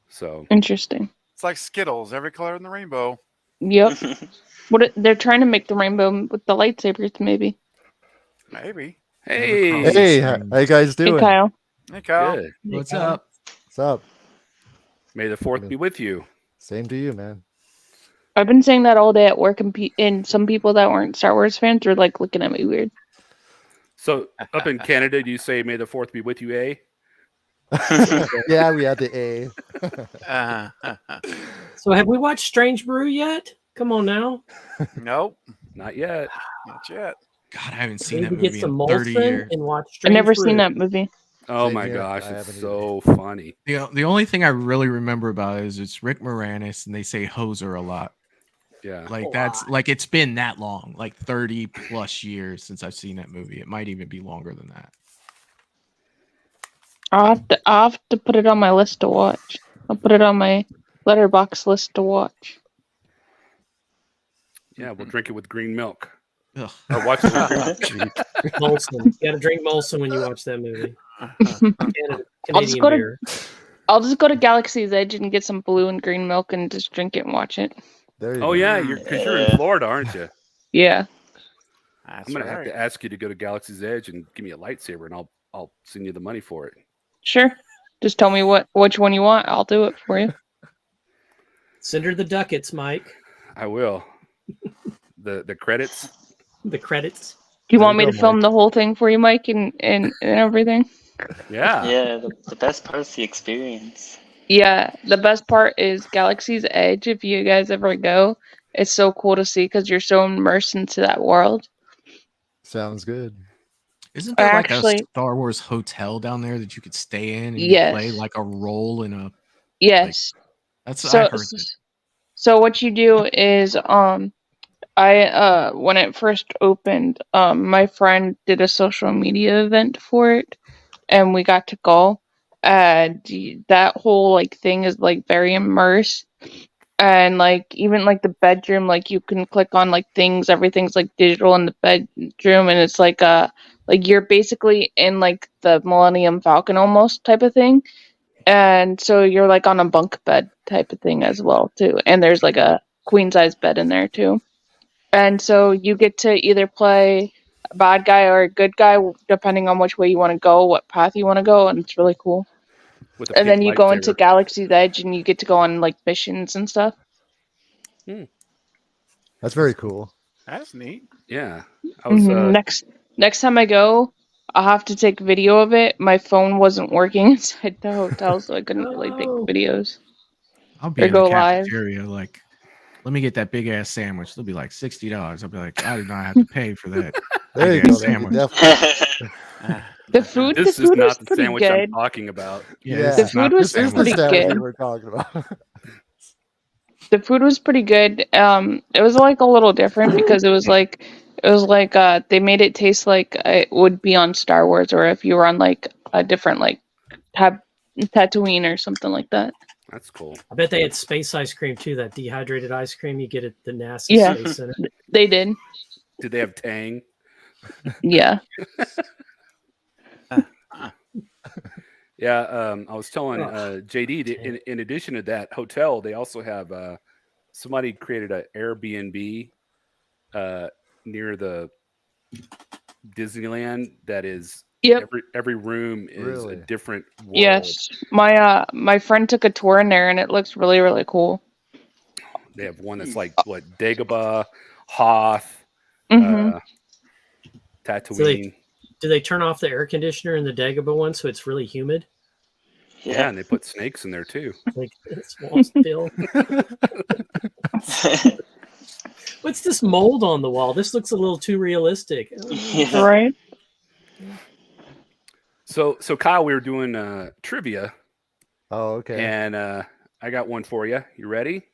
So Interesting. It's like Skittles, every color in the rainbow. Yep. They're trying to make the rainbow with the lightsabers, maybe. Maybe. hey, Hey, how you guys Hey, doing? Kyle. Hey, Kyle. good. What's up? What's up? May the fourth be with you. Same to you, man. I've been saying that all day at work, and some people that weren't Star Wars fans were like looking at me weird. So up in Canada, do you say "May the fourth be with you"? Eh? Yeah, we had the A. So have we watched Strange Brew yet? Come on now. Nope, Not yet. not yet. God, I haven't seen We that need to get movie some in 30 Molson years. and watch I've Strange never Brew. seen that movie. Oh Same my here. gosh, I it's haven't so funny. The only thing I really remember about it is it's Rick Moranis and they say hoser a lot. Yeah. Like that's like it's been that long, like 30 plus years since I've seen that movie. It might even be longer than that. I'll have to put it on my list to watch. I'll put it on my letterbox list to watch. Yeah, we'll drink it with green milk. Ugh. Or watch it with green milk. Molson. You got to drink Molson when you watch that movie. Canada, I'll just Canadian go to- beer. I'll just go to Galaxy's Edge and get some blue and green milk and just drink it and watch it. There you Oh go. yeah, because you're in Florida, aren't you? Yeah. That's I'm gonna have right. to ask you to go to Galaxy's Edge and give me a lightsaber, and I'll send you the money for it. Sure. Just tell me which one you want. I'll do it for you. Send her the ducats, Mike. I will. The credits. The credits. Do you There want you me go, to film Mike. the whole thing for you, Mike, and everything? Yeah. Yeah, the best part is the experience. Yeah, the best part is Galaxy's Edge. If you guys ever go, it's so cool to see because you're so immersed into that world. Sounds good. Isn't there like Actually- a Star Wars hotel down there that you could stay in and you Yes. play like a role in a Yes. that's I So, heard that. so what you do is, I when it first opened, my friend did a social media event for it, and we got to go. That whole like thing is like very immersed, and like even like the bedroom, like you can click on like things, everything's like digital in the bedroom, and it's like you're basically in like the Millennium Falcon almost type of thing. And so you're like on a bunk bed type of thing as well too. And there's like a queen size bed in there too. And so you get to either play a bad guy or a good guy depending on which way you want to go, what path you want to go, and it's really cool. With a And then pink you go into lightsaber. Galaxy's Edge and you get to go on like missions and stuff. That's very cool. That's neat. Yeah. I was. Next time I go, I'll have to take video of it. My phone wasn't working inside the hotel, so I couldn't really take Oh. videos. I'll be or in the go live. cafeteria like let me get that big ass sandwich. They'll be like $60. I'll be like, I did not have to pay for that. There you Big go. ass That'd be sandwich. definitely- The food This is was not the pretty sandwich I'm good. talking about. Yeah, Yeah. this The is not food was the This is the pretty sandwich. sandwich good. that we're talking about. The food was pretty good. It was like a little different because it was like they made it taste like it would be on Star Wars, or if you were on like a different like Tatooine or something like that. That's cool. I bet they had space ice cream too. That dehydrated ice cream you get at the NASA Yeah. Space Center. They did. Did they have Tang? Yeah. Yeah, Yeah, I was telling Oh, JD that in addition to that hotel, they also have somebody created an Airbnb near the Disneyland that is Yep. every room is a Really? different world. Yes. My friend took a tour in there and it looks really, really cool. They have one that's like what Dagobah, Hoth, Mm-hmm. Tatooine. do they turn off the air conditioner in the Dagobah one so it's really humid? Yeah, and they put snakes in there too. Like it's wall still. What's this mold on the wall? This looks a little too realistic. Yeah. Right. So Kyle, we were doing trivia, Oh, okay. and I got one for you. You ready?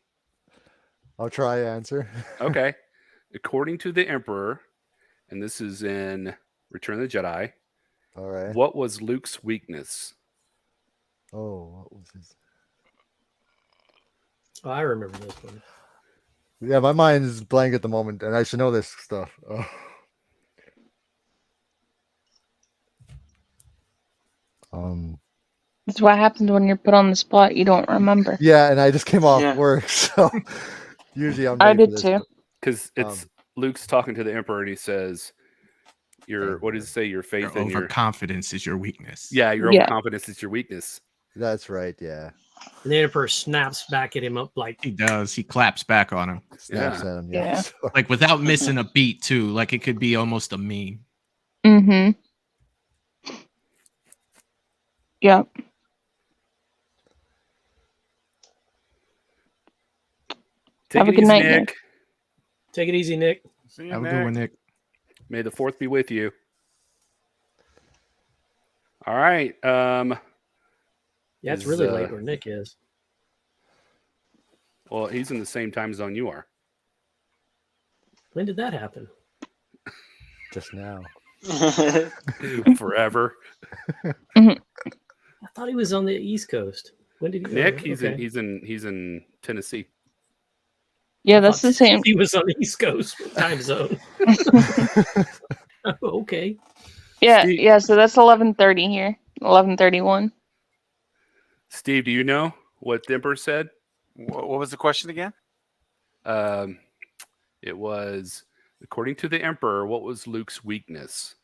I'll try to answer. Okay. According to the Emperor, and this is in Return of the Jedi, All right. what was Luke's weakness? Oh, what was his? Oh, I remember this one. Yeah, my mind is blank at the moment, and I should know this stuff. Oh. That's what happens when you're put on the spot. You don't remember. Yeah, and I just came off Yeah. work, so usually I'm. I ready for did this, too. but- Because it's Luke's talking to the Emperor, and he says, "Your what does it say? Your faith Your and your overconfidence is your weakness. yeah, your Yeah. overconfidence is your weakness." That's right. Yeah, And the Emperor snaps back at him up like, He does. He claps back on him, snaps Yeah. at him. Yeah. Yeah. So- like without missing a beat too. Like it could be almost a meme. Mm-hmm. Yep. Take Have it a good easy, night, Nick. Nick. take it easy, Nick. See you, Have a good one, Nick. May the fourth be with you. All right. Yeah, it's Is, really late where Nick is. Well, he's in the same time zone you are. When did that happen? just now. Forever. I thought he was on the East Coast. When did he? Nick, oh, he's okay. he's in Tennessee. Yeah, I that's thought the same. He was on the East Coast time zone. Oh, okay. Yeah, Steve- yeah. So that's 11:30 here. 11:31. Steve, do you know what the Emperor said? What was the question again? It was according to the Emperor, what was Luke's weakness?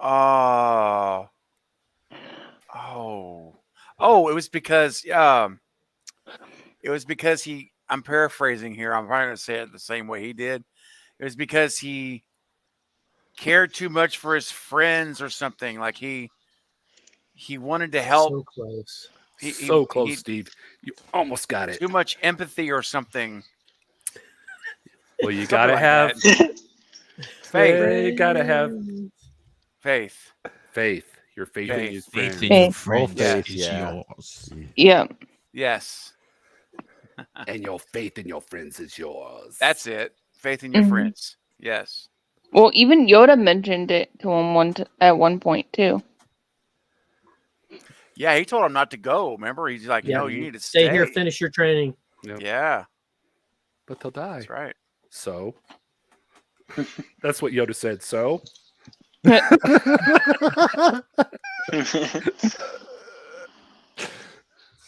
Oh, it was because he. I'm paraphrasing here. I'm probably going to say it the same way he did. It was because he cared too much for his friends or something. Like he wanted to help. So close. So close, Steve. You almost got it. Too much empathy or something. Well, you Something gotta like have that. Faith. You gotta have Faith. faith. Your faith in your Faith friends. in Faith. your friends Faith, is yeah. yours. Yeah. Yes, And your faith in your friends is yours. that's it. Faith in your Mhm. friends. Yes. Well, even Yoda mentioned it to him at one point too. Yeah, he told him not to go. Remember, he's like, Yeah, no, you need to Stay stay here, finish your training. Yeah, But they'll die. that's right. So that's what Yoda said. So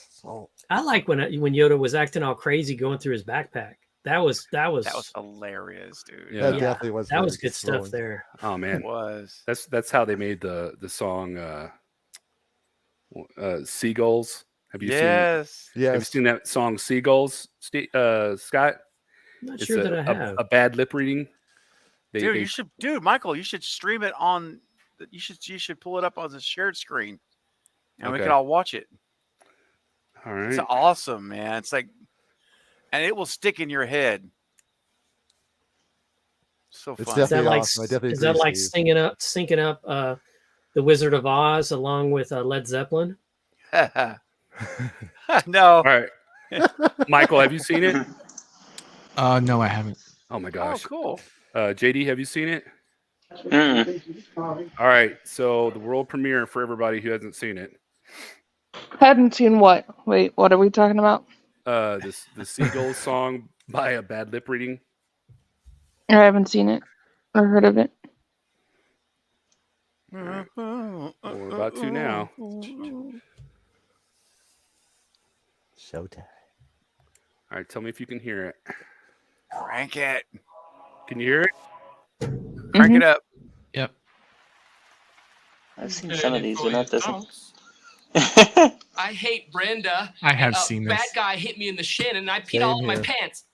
So, I like when Yoda was acting all crazy going through his backpack. That was That was hilarious, dude. Yeah. that Yeah, definitely was. that really was good stuff throwing. there. oh It man. was. That's how they made the song Seagulls. Have you Yes. seen have you Yes. seen that song Seagulls, Scott? I'm not It's sure that I have. a bad lip reading. Dude, you should, Michael, you should stream it on. You should pull it up on the shared screen, and we Okay. can all watch it. all right. It's awesome, man. It's like, and it will stick in your head. So It's fun. Is that definitely like awesome. I definitely is that agree, like Steve. syncing up the Wizard of Oz along with Led Zeppelin? No. All right. Michael, have you seen it? No, I haven't. Oh my Oh, gosh. cool. JD, have you seen it? Mm. All right. So the world premiere for everybody who hasn't seen it. Hadn't seen what? Wait, what are we talking about? The Seagulls song by a bad lip reading. I haven't seen it or heard of it. Well, we're about to now. Showtime. All right, tell me if you can hear it. Crank it. Can you hear it? Crank it up. Yep. I've seen some of these, but not this one. I hate Brenda. I have A seen bad this. guy hit me in the shin and I peed Same all over my here. pants.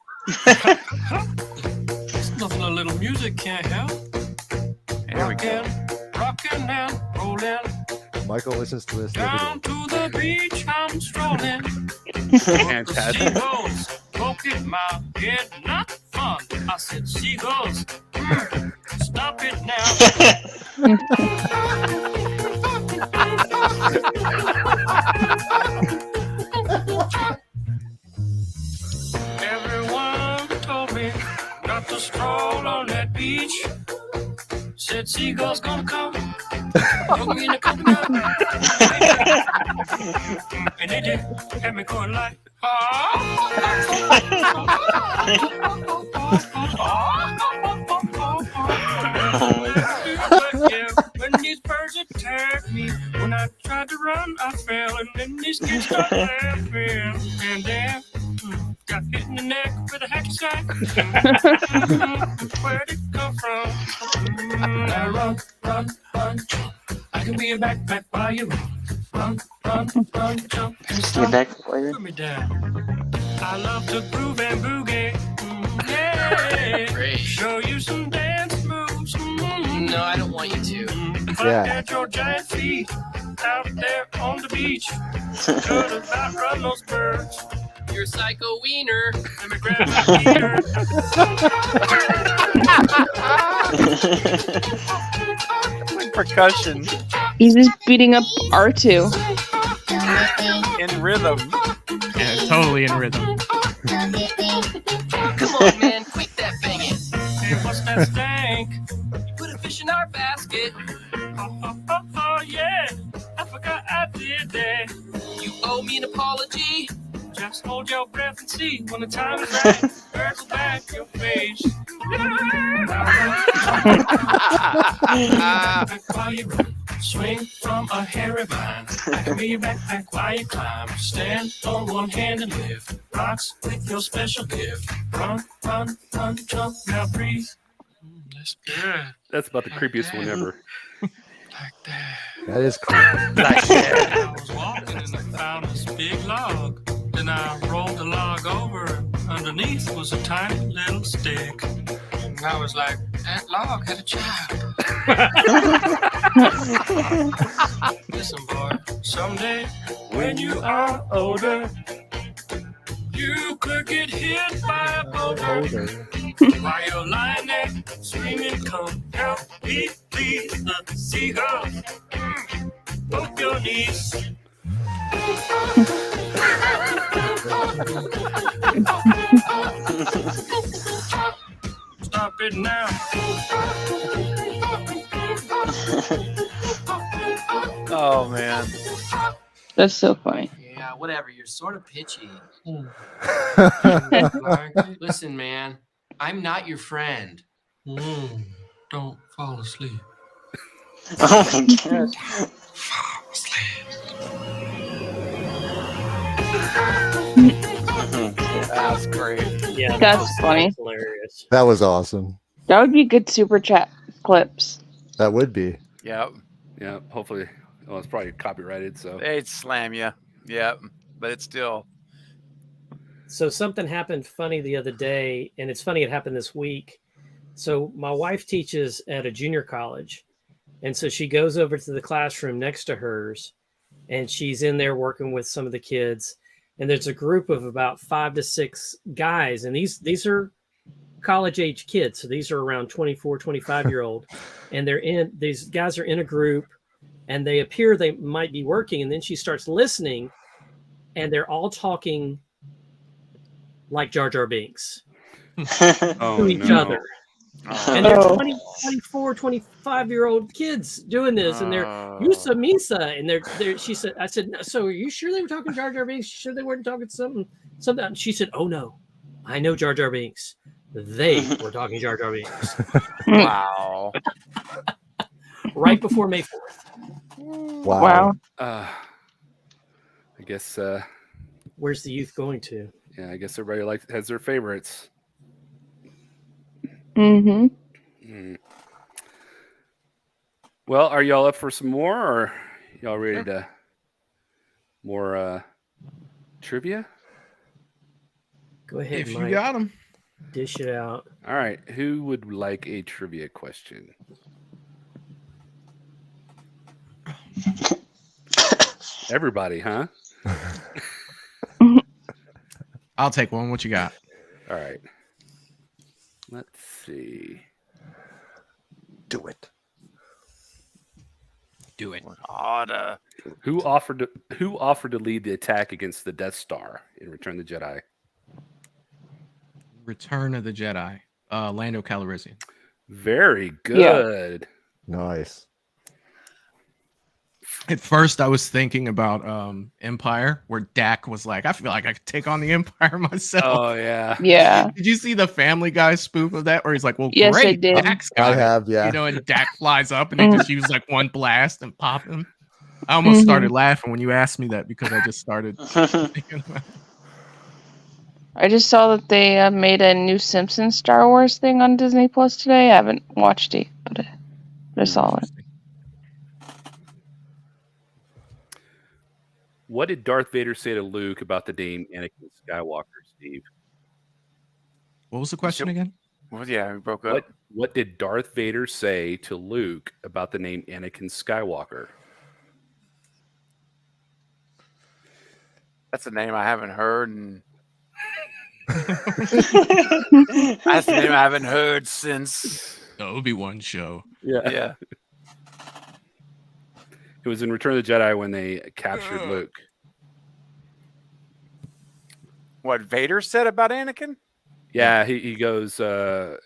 Nothing a little music can't help. There we go. Rockin' and rollin'. Michael listens to this every Down day. to the beach, I'm strolling. Fantastic. Seagulls poking my head, not fun. I said, seagulls, stop it now. Everyone told me not to stroll on that beach. Said seagulls gonna come, put me in a coconut. And they did, had me going like, But yeah, when these birds attacked me, when I tried to run, I fell, and then these kids started laughing. And then got hit in the neck with a hacky sack. Where'd it come from? Now run, run, run, jump. I can be a backpack while you run, run, run, run, jump. And Get stop. back, warrior. Put me down. I love to groove and boogie. Yeah. Great. Show you some dance moves. No, I don't want you to. If I Yeah. had your giant feet out there on the beach, could about run those birds. You're a psycho wiener. Let me grab my ear. Like percussion He's just beating up R2. in rhythm. Yeah, totally in rhythm. Come on, man. Quit that banging. Hey, what's that stank? You put a fish in our basket. Oh, yeah. I forgot I did that. You owe me an apology. Just hold your breath and see when the time is right. Birds will back your face. Back while you run. Swing from a hairy vine. I can be your backpack while you climb. Stand on one hand and lift. Rocks with your special gift. Run, run, run, jump. Now breathe. That's good. That's about the creepiest one ever. Like that. That is cool. I was walking and I found this big log. Then I rolled the log over. Underneath was a tiny little stick. And I was like, that log had a child. Listen, boy, someday when you are older, you could get hit by a boulder. While you're lying there screaming, come help me, please. The seagulls broke your knees. Stop it now. Oh man. That's so funny. Yeah, whatever. You're sort of pitchy. Like, Listen, man. I'm not your friend. don't fall asleep. Oh my god. Fall asleep. That's great. Yeah, That's funny. hilarious. That was awesome. That would be good super chat clips. That would be. Yep. Yeah, hopefully. Well, it's probably copyrighted, so. They'd slam you. Yep. But it's still. So something happened funny the other day, and it's funny it happened this week. So my wife teaches at a junior college, and so she goes over to the classroom next to hers, and she's in there working with some of the kids. And there's a group of about 5 to 6 guys, and these are college age kids. So these are around 24, 25-year-old, and these guys are in a group, and they appear they might be working. And then she starts listening, and they're all talking like Jar Jar Binks Oh, to each no. other. And they're Oh. 20, 24, 25-year-old kids doing this, and they're Yusa Misa, and they're. She said, "I said, no, so are you sure they were talking Jar Jar Binks? You sure they weren't talking something?" And she said, "Oh no, I know Jar Jar Binks. They were talking Jar Jar Binks." Wow. right before May 4th. Wow. I guess Where's the youth going to? yeah, I guess everybody has their favorites. Mm-hmm. Hmm. Well, are y'all up for some more, or y'all ready to more trivia? Go ahead, If Mike. you got them. Dish it out. All right, who would like a trivia question? Everybody, huh? I'll take one. What you got? All right. Let's see. Do it. Do it. Who offered to lead the attack against the Death Star in Return of the Jedi? Return of the Jedi. Lando Calrissian. Very good. Nice. At first, I was thinking about Empire, where Dak was like, "I feel like I could take on the Empire myself." Oh yeah. Yeah. Did you see the Family Guy spoof of that, where he's like, "Well, Yes, I great, did. Dak's I got it." have, yeah. You know, and Dak flies up, and they just use like one blast and pop him. I almost started laughing when you asked me that because I just started thinking about it. I just saw that they made a new Simpsons Star Wars thing on Disney Plus today. I haven't watched it, but I saw it. What did Darth Vader say to Luke about the name Anakin Skywalker, Steve? What was the question again? Well, yeah, we broke up. What did Darth Vader say to Luke about the name Anakin Skywalker? That's a name I haven't heard, and that's the name I haven't heard since. The Obi-Wan show. Yeah. It was in Return of the Jedi when they captured Luke. What Vader said about Anakin? Yeah, he goes. He I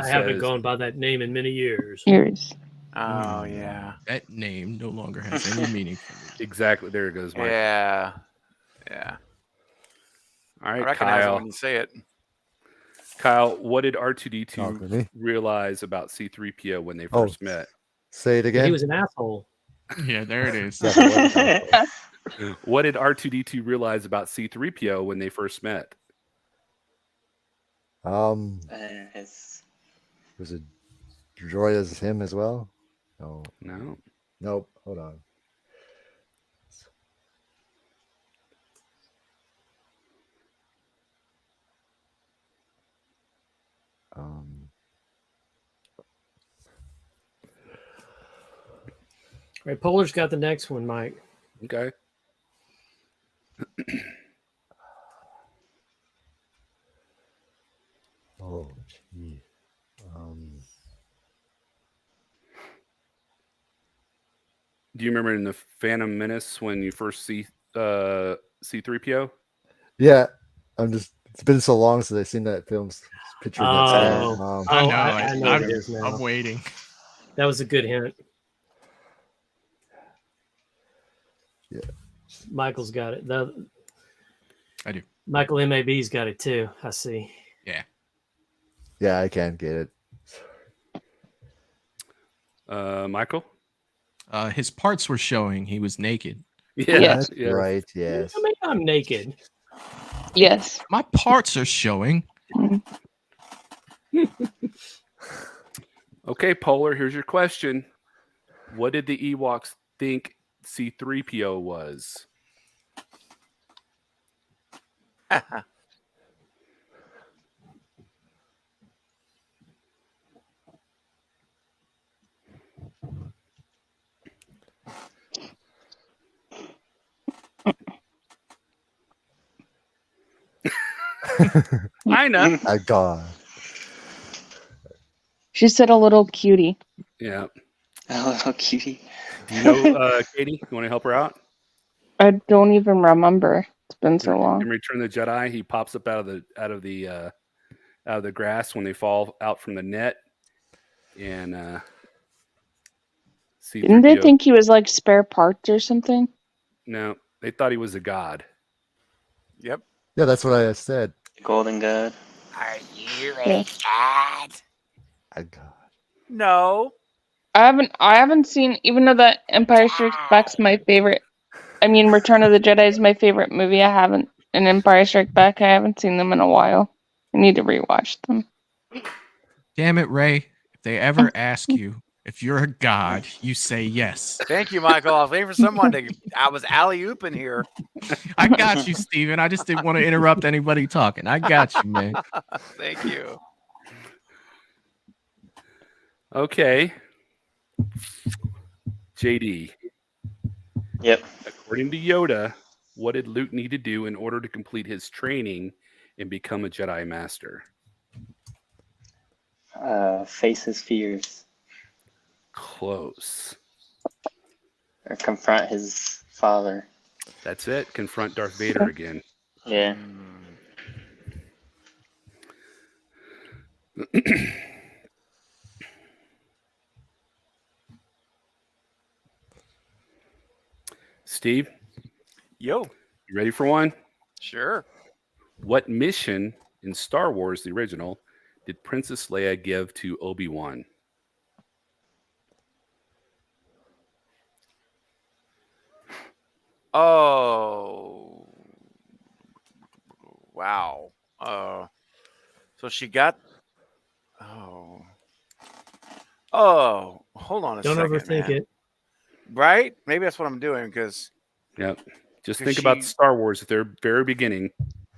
haven't says- gone by that name in many years. Years. Oh yeah. That name no longer has any meaning. Exactly. There it goes, Mike. Yeah. Yeah. All I right, recognize it Kyle. when you say it. Kyle, what did Talk with R2D2 me. realize about C3PO when they Oh. first met? Say it again. He was an asshole. Yeah, there it is. Yeah, it was. What did R2D2 realize about C3PO when they first met? His Was it droid as him as well? No. No. Nope. Hold on. All right, Polar's got the next one, Mike. Okay. Oh, gee. Do you remember in the Phantom Menace when you first see C3PO? Yeah, it's been so long since I've seen that film's picture of that stand. Oh. I know. I know I'm, it is now. I'm waiting. That was a good hint. Yeah. Michael's got it. I do. Michael MAB's got it too. I see. Yeah, I can't get it. Michael? His parts were showing. He was naked. Yeah. Yes. yeah. Right, yes. I mean, I'm naked. Yes. My parts are showing. Okay, Polar, here's your question. What did the Ewoks think C3PO was? I know. I got. She said a little cutie. Yeah. a little cutie. Do you know Katie? You want to help her out? I don't even remember. It's been so long. In Return of the Jedi, he pops up out of the grass when they fall out from the net, and Didn't they C-3PO think he was like spare parts or something? No, they thought he was a god. Yep. Yeah, that's what I said. Golden God. Are you Yeah. a cat? I got. No. I haven't seen, even though that Empire Strikes Back's my favorite. I mean, Return of the Jedi is my favorite movie. And Empire Strikes Back, I haven't seen them in a while. I need to rewatch them. Damn it, Ray. If they ever ask you if you're a god, you say yes. Thank you, Michael. I was waiting for someone to. I was alley-ooping here. I got you, Steven. I just didn't want to interrupt anybody talking. I got you, man. Thank you. Okay. JD. Yep. According to Yoda, what did Luke need to do in order to complete his training and become a Jedi Master? Face his fears Close. or confront his father. That's it. Confront Darth Vader again. Yeah. Steve, Yo. you ready for one? Sure. What mission in Star Wars, the original, did Princess Leia give to Obi-Wan? Oh. Wow. So she got. Oh. Oh. Hold on a Don't second. overthink man. it. Right? Maybe that's what I'm doing because. Yep. Just Because think about she- Star Wars at their very begining.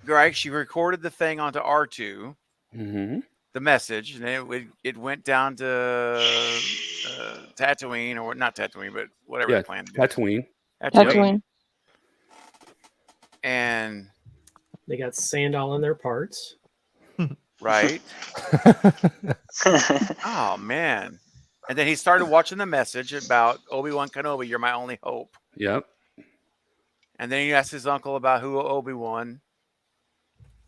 Right, she recorded the thing onto R2, Mm-hmm. the message, and it went down to Tatooine, or not Tatooine, but whatever Yeah, they planned to do. Tatooine. Tatooine. And They got sand all in their parts. right, oh man, and then he started watching the message about Obi-Wan Kenobi. You're my only hope. Yep. And then he asked his uncle about who Obi-Wan.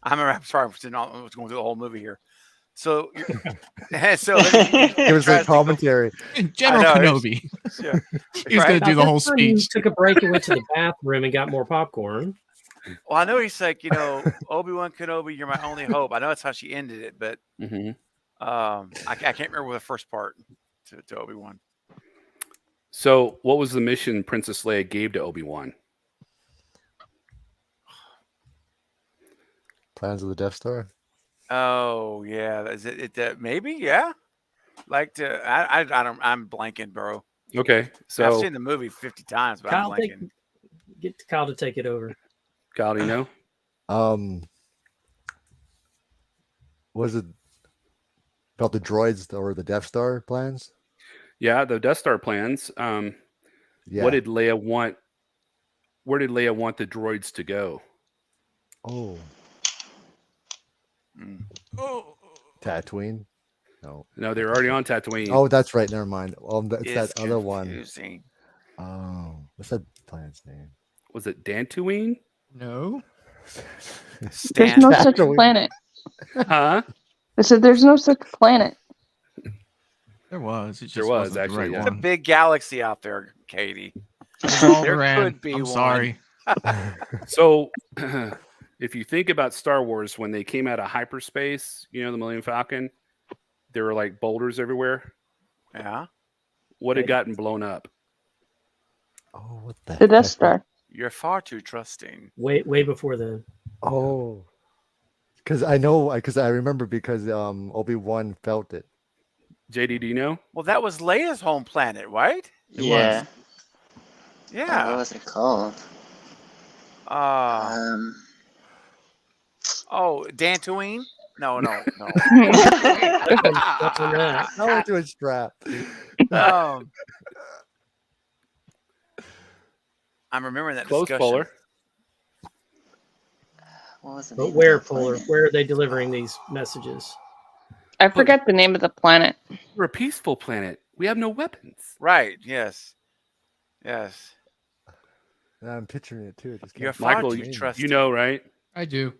I'm sorry, I was going through the whole movie here. So, so then Give us tries a to go- commentary. General I know, Kenobi. yeah, He was right? going to do the About whole that time, he speech. took a break and went to the bathroom and got more popcorn. Well, I know he's like, Obi-Wan Kenobi, you're my only hope. I know that's how she ended it, but Mm-hmm. I can't remember the first part to Obi-Wan. So, what was the mission Princess Leia gave to Obi-Wan? Plans of the Death Star. Oh yeah, is it maybe yeah. Like I'm blanking, bro. Okay. I've So, seen the movie 50 times, but Kyle, I'm blanking. get Kyle to take it over. Kyle, do you know? Was it about the droids or the Death Star plans? Yeah, the Death Star plans. Yeah. What did Leia want? Where did Leia want the droids to go? Oh, Mm. Tatooine. No. No, they're already on Tatooine. Oh, that's right. Never mind. That's It's that other one. confusing. Oh, what's that planet's name? Was it Dantooine? No. There's Stan. no such Tatooine. planet. Huh? I said there's no such planet. There was. It just There was, wasn't the actually, right yeah. It's a one. big galaxy out there, Katie. It was There Alderaan. could be I'm one. sorry. So, if you think about Star Wars, when they came out of hyperspace, the Millennium Falcon, there were like boulders everywhere. Yeah, What had gotten blown up? Oh, what the? The Death heck? Star. you're far too trusting. Way before then. Oh, because I know, because I remember because Obi-Wan felt it. JD, do you know? Well, that was Leia's home planet, right? It Yeah. was. What Yeah. was it called? Oh, Dantooine? No. What's on that? I went to a strap. I'm remembering that Close, discussion. Fuller. What was it? But where, Fuller? Where are they delivering these messages? I forget the name of the planet. We're a peaceful planet. We have no weapons. Right. Yes. Yes. And I'm picturing it too. It just You're kept far Michael, too changing. trusting. You know, right? I do.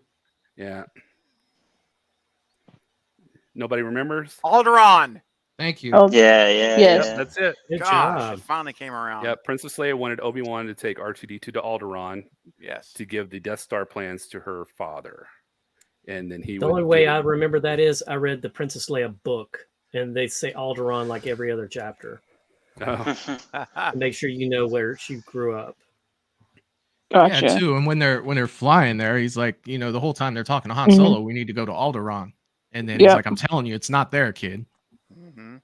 Yeah. Nobody remembers? Alderaan. Thank you. Oh, Yeah, yeah. Yes. yeah. That's it. Good Gosh, job. it finally came around. Yeah, Princess Leia wanted Obi-Wan to take R2-D2 to Alderaan Yes. to give the Death Star plans to her father. And then he The would only way give I it- remember that is I read the Princess Leia book, and they say Alderaan like every other chapter. Oh, to make sure you know where she grew up. Gotcha. Yeah, too. And when they're flying there, he's like, the whole time they're talking to Han Mhm. Solo, we need to go to Alderaan. And then Yep. he's like, I'm telling you, it's not there, kid. Mhm.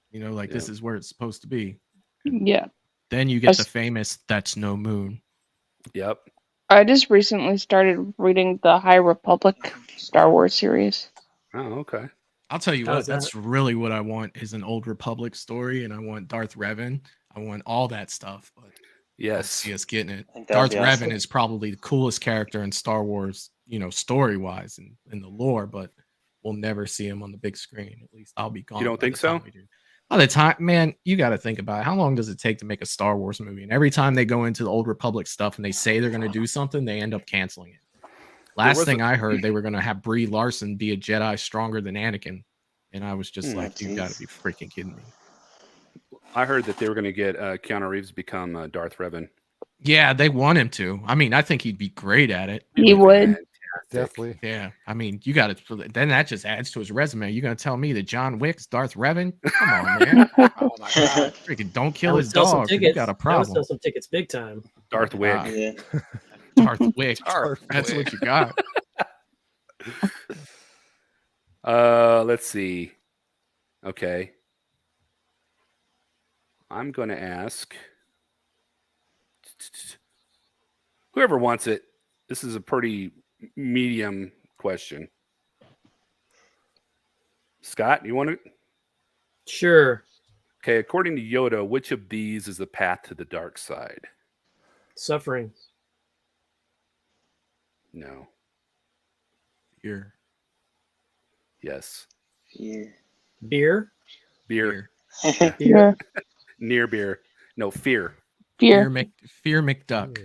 This is where it's supposed to be. Yeah. Then you get the As- famous "That's no moon." yep. I just recently started reading the High Republic Star Wars series. Oh, okay. I'll tell you How's what, that's really what I want is an old Republic story, and I want Darth Revan. I want all that stuff, but I don't Yes. see us getting it. think that'd Darth be Revan awesome. is probably the coolest character in Star Wars, story wise and in the lore, but we'll never see him on the big screen. At least I'll be gone. don't by think the time so? we do. By the time, man, you got to think about it. How long does it take to make a Star Wars movie? And every time they go into the old Republic stuff and they say they're going to do something, they end up canceling it. Last was thing a- I heard, they were going to have Brie Larson be a Jedi stronger than Anakin. And I was just Hmm. like, you got to Jeez. be freaking kidding me. I heard that they were going to get Keanu Reeves to become Darth Revan. Yeah, they want him to. I mean, I think he'd be great at it. He would. Definitely. Yeah, I mean, you got to. Then that just adds to his resume. You're gonna tell me that John Wick's Darth Revan? Come on, man! Oh my god. Freaking don't That kill would his sell some dog. You tickets. got a That would problem. sell some tickets big time. Darth Oh, Wick. God. Yeah. Darth Wick. Darth That's Wick. what you got. Let's see. Okay. I'm going to ask whoever wants it. This is a pretty medium question. Scott, you want to? Sure. Okay, according to Yoda, which of these is the path to the dark side? Suffering. No. Here, Yes. Fear. Beer. Beer. here. Yeah. Near beer. No, fear. Fear. Fear McDuck.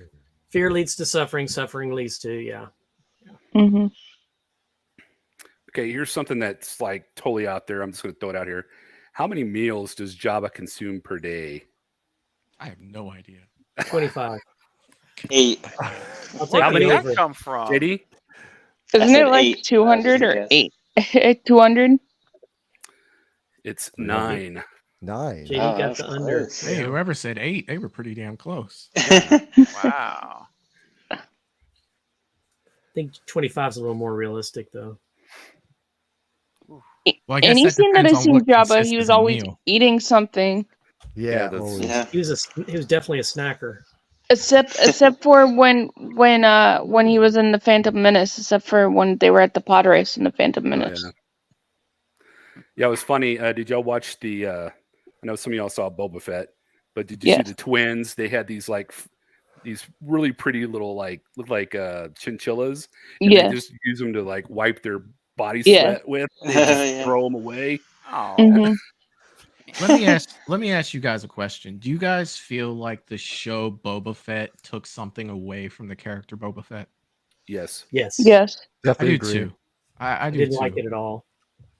Fear leads to suffering. Suffering leads to Mm-hmm. Okay, here's something that's like totally out there. I'm just going to throw it out here. How many meals does Jabba consume per day? I have no idea. 25. 8. I'll take How Where the did many- that over. come from? JD? Isn't said it like 8. 200 That was or just a 8? 200? It's 300. 9. 9. JD Oh, got that's the under. close. Hey, whoever said 8, they were pretty damn close. Wow. I think 25 is a little more realistic, though. Well, I guess that Anything that I depends on seen what Jabba, consists he as was a always meal. eating something. Yeah. that's- always. Yeah. He was definitely a snacker. Except for when he was in the Phantom Menace, except for when they were at the pod race in the Phantom Menace. Yeah, it was funny. Did y'all watch the? I know some of y'all saw Boba Fett, but did you see Yes. the twins? They had these these really pretty little look like chinchillas. And Yes. They just use them to like wipe their body Yeah. sweat with. They just Yeah. throw them away. Oh. Mhm. Let me ask you guys a question. Do you guys feel like the show Boba Fett took something away from the character Boba Fett? Yes. Yes. Yes. I Definitely do agree. too. I I do didn't too. like it at all.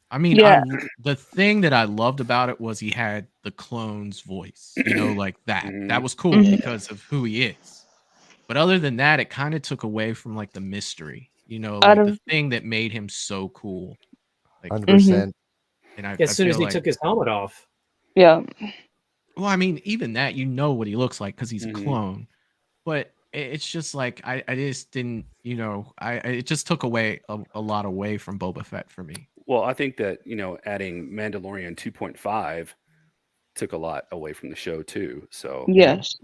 I mean, Yeah. the thing that I loved about it was he had the clone's voice, like that. Mhm. That was cool Mhm. because of who he is. But other than that, it kind of took away from like the mystery, Out like of- the thing that made him so cool. Like, 100%. and I, As soon I as feel he like, took his helmet off. Yeah. well, I mean, even that, what he looks like because he's Mhm. a clone. But it's just like I just didn't, it just took away a lot away from Boba Fett for me. Well, I think that adding Mandalorian 2.5 took a lot away from the show tw So Yes.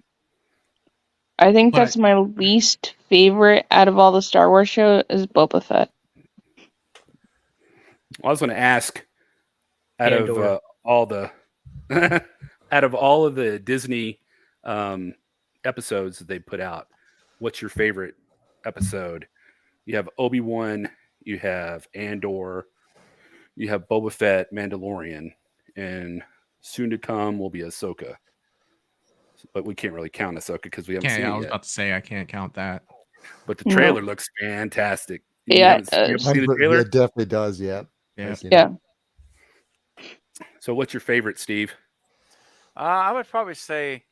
I think But- that's my least favorite out of all the Star Wars show is Boba Fett. I was going to ask, out of Andor. all the out of all of the Disney episodes that they put out, what's your favorite episode? You have Obi-Wan, you have Andor, you have Boba Fett, Mandalorian, and soon to come will be Ahsoka. But we can't really count Ahsoka because we haven't I seen was it yet. about to say I can't count that. But the No. trailer looks fantastic. Yeah, haven't it does. seen the trailer? It definitely does. Yeah. Yeah. I've seen Yeah. So what's your favorite, Steve? I would probably say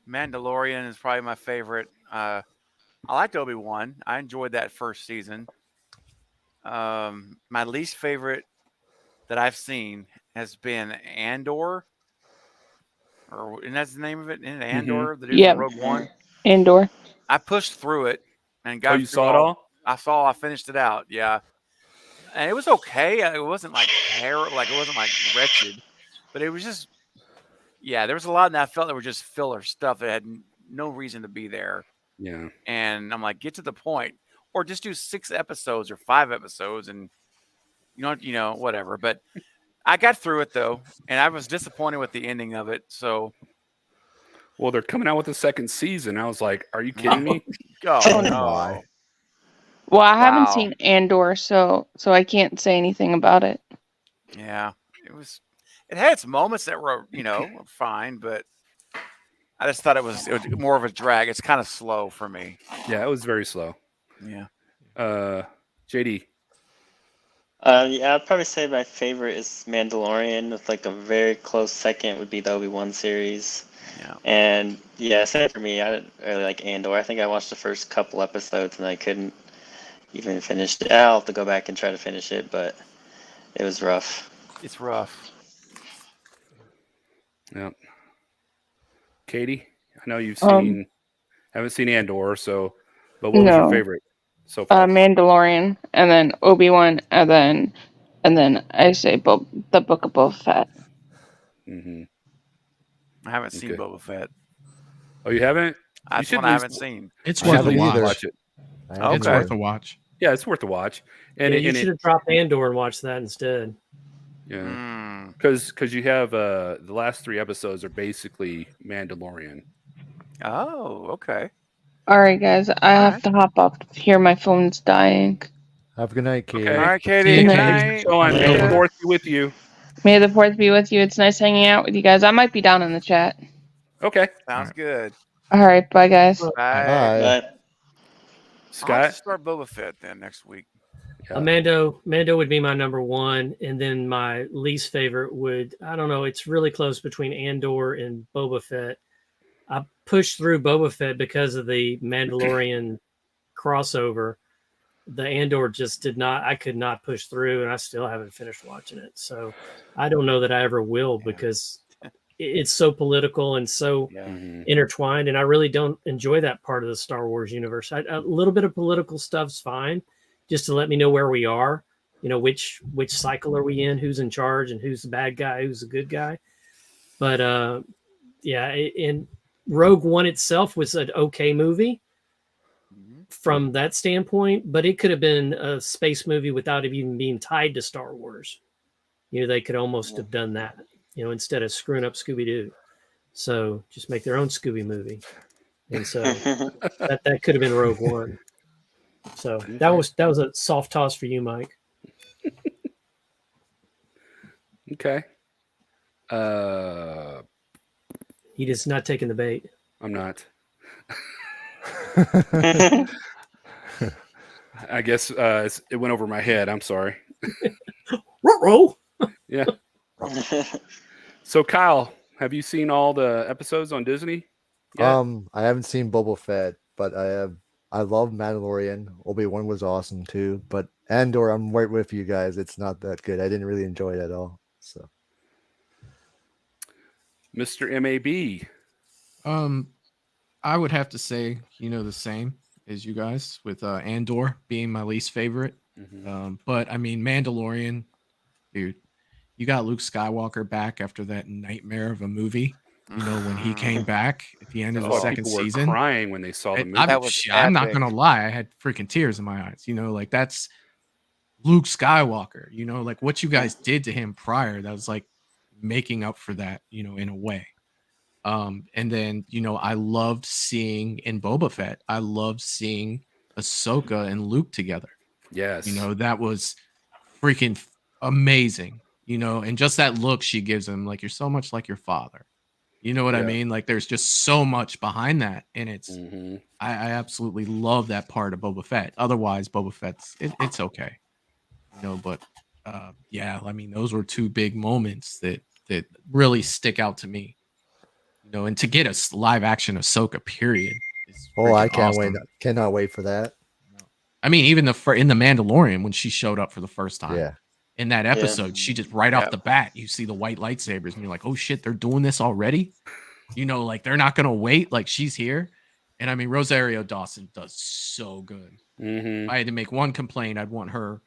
Mandalorian is probably my favorite. I liked Obi-Wan. I enjoyed that first season. My least favorite that I've seen has been Andor. or and that's the name of it, in Mm-hmm. Andor, the dude Yep. from Rogue One. Indoor. I pushed through it and got. Oh, you through saw it all? I finished it out. Yeah, and it was okay. It wasn't like terrible, like it wasn't like wretched, but it was just, yeah, there was a lot in that I felt that were just filler stuff that had no reason to be there. Yeah. And I'm like, get to the point, or just do 6 episodes or 5 episodes, and whatever. But I got through it though, and I was disappointed with the ending of it. So, Well, they're coming out with a second season. I was like, are you kidding me? oh Oh, no. my. Well, I haven't Wow. seen Andor, so I can't say anything about it. Yeah, it had its moments that were, fine, but I just thought it was more of a drag. It's kind of slow for me. Yeah, it was very slow. Yeah. JD. Yeah, I'd probably say my favorite is Mandalorian. With like a very close second would be the Obi-Wan series. Yeah. And yeah, same for me. I didn't really like Andor. I think I watched the first couple episodes and I couldn't even finish it. I'll have to go back and try to finish it, but it was rough. It's rough. Yep. Katie, I know you've Um, haven't seen Andor, so, but what was your No. favorite so far? Mandalorian, and then Obi-Wan, and then I say the Book of Boba Fett. Mm-hmm. I haven't seen Okay. Boba Fett. Oh, you haven't? That's should one I at least- haven't seen. It's I worth a haven't watch. either. Watch it. I haven't It's Okay. worth a watch. Yeah, it's worth a watch. And Yeah, it, you and should it, have dropped Andor and watched that instead. yeah, Mm. because you have the last 3 episodes are basically Mandalorian. Oh, okay. All right, guys, I have right. to hop off here. My phone's dying. Have a good night, Katie. Okay. All right, See Katie. you, Good Katie. night. So on May the 4th be with you. May the 4th be with you. It's nice hanging out with you guys. I might be down in the chat. Okay, Sounds good. All right, bye, guys. Bye. Bye. But I'll have Scott. to start Boba Fett then next week. Yeah. Mando would be my number one, and then my least favorite would, I don't know, it's really close between Andor and Boba Fett. I pushed through Boba Fett because of the Mandalorian crossover. The Andor just I could not push through, and I still haven't finished watching it. So I don't know that I ever will, because it's so political and so Yeah. Mhm. intertwined, and I really don't enjoy that part of the Star Wars universe. A little bit of political stuff's fine, just to let me know where we are, which cycle are we in, who's in charge, and who's the bad guy, who's the good guy. But yeah, and Rogue One itself was an okay movie from that standpoint, but it could have been a space movie without it even being tied to Star Wars. They could almost have done that, instead of screwing up Scooby-Doo. So just make their own Scooby movie. And so that could have been Rogue One. So that was a soft toss for you, Mike. Okay. He just not taking the bait. I'm not. I guess it went over my head. I'm sorry. Ruh-roh. Yeah. So Kyle, have you seen all the episodes on Disney? yet? I haven't seen Boba Fett, but I love Mandalorian. Obi-Wan was awesome too, but Andor, I'm right with you guys. It's not that good. I didn't really enjoy it at all. So Mr. MAB. I would have to say, the same as you guys, with Andor being my least favorite. But I mean, Mandalorian, dude, you got Luke Skywalker back after that nightmare of a movie. When he came back at the end of the Oh, second people were season. crying when they saw the movie. That was I'm not epic. gonna lie, I had freaking tears in my eyes. Like that's Luke Skywalker. Like what you guys did to him prior, that was like making up for that, in a way. And then I loved seeing in Boba Fett, I loved seeing Ahsoka and Luke together. Yes. That was freaking amazing. And just that look she gives him, like, you're so much like your father. You know what I Yeah. mean? Like there's just so much behind that, and it's Mhm. I absolutely love that part of Boba Fett. Otherwise, Boba Fett's it's okay, But yeah, I mean, those were 2 big moments that really stick out to me. And to get a live action Ahsoka period. Is oh, I freaking can't awesome. wait. Cannot wait for that. I mean, even in the Mandalorian when she showed up for the first time. Yeah. in that episode. She just right Yeah. off the bat, you see the white lightsabers, and you're like, oh shit, they're doing this already. You know, like they're not gonna wait. Like she's here, and I mean Rosario Dawson does so good. Hmm. If I had to make one complaint, I'd want her.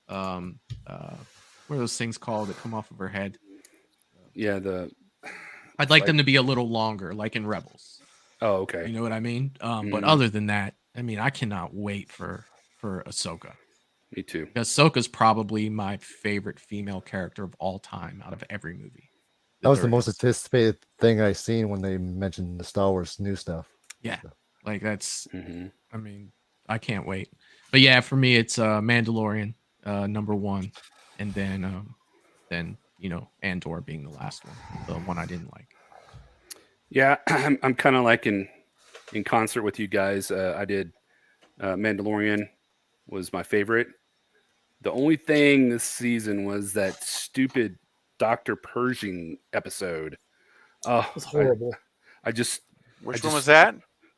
What are those things called that come off of her head? Yeah. I'd like them to be a little longer, like in Rebels. Oh, okay. You know what I mean? But Mhm. other than that, I mean, I cannot wait for Ahsoka. Me too. Ahsoka's probably my favorite female character of all time out of every movie. That was the most There is. anticipated thing I seen when they mentioned the Star Wars new stuff. Yeah, like that's. Hmm. I mean, I can't wait. But yeah, for me, it's Mandalorian, number one, and then you know Andor being the last one, the one I didn't like. Yeah, I'm kind of like in concert with you guys. I did Mandalorian was my favorite. The only thing this season was that stupid Dr. Pershing episode. Oh, It was horrible. I just Which I one was just- that?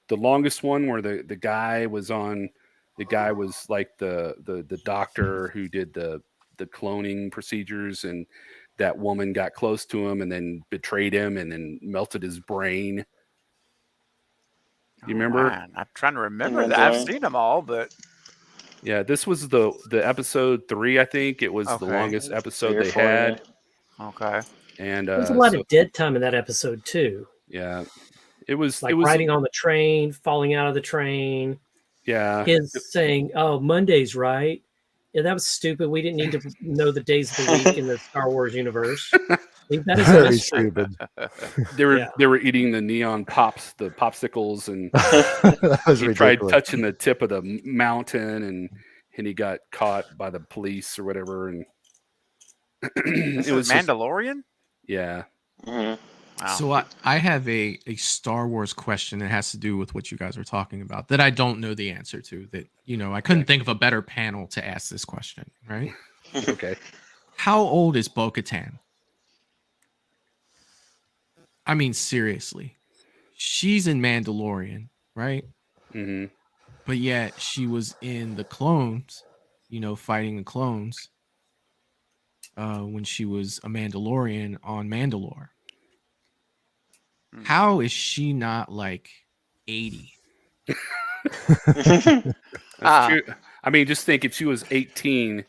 the longest one where the guy was on. The guy was like the doctor who did the cloning procedures, and that woman got close to him and then betrayed him and then melted his brain. You remember? Man, I'm trying to remember that. I've seen them all, but Yeah, this was the episode 3, I think. It was the Okay. longest episode 3 or they 4, had. okay. And There's a lot so- of dead time in that episode too. yeah. It was Like it was riding on the train, falling out of the train. yeah. Kids saying, "Oh, Monday's right." Yeah, that was stupid. We didn't need to know the days of the week in the Star Wars universe. Leave that as a Very mystery. stupid. Yeah. They were eating the neon pops, the popsicles, and That was he tried ridiculous. touching the tip of the mountain, and he got caught by the police or whatever. And This it was was just- Mandalorian. yeah. Mhm. Wow. So I have a Star Wars question that has to do with what you guys were talking about that I don't know the answer to. That you know, I couldn't think of a better panel to ask this question. Right? Okay. How old is Bo-Katan? I mean, seriously, she's in Mandalorian, right? Hmm. But yet she was in the clones, you know, fighting the clones when she was a Mandalorian on Mandalore. Hmm. How is she not like 80? Ah. True. I mean, just think if she was 18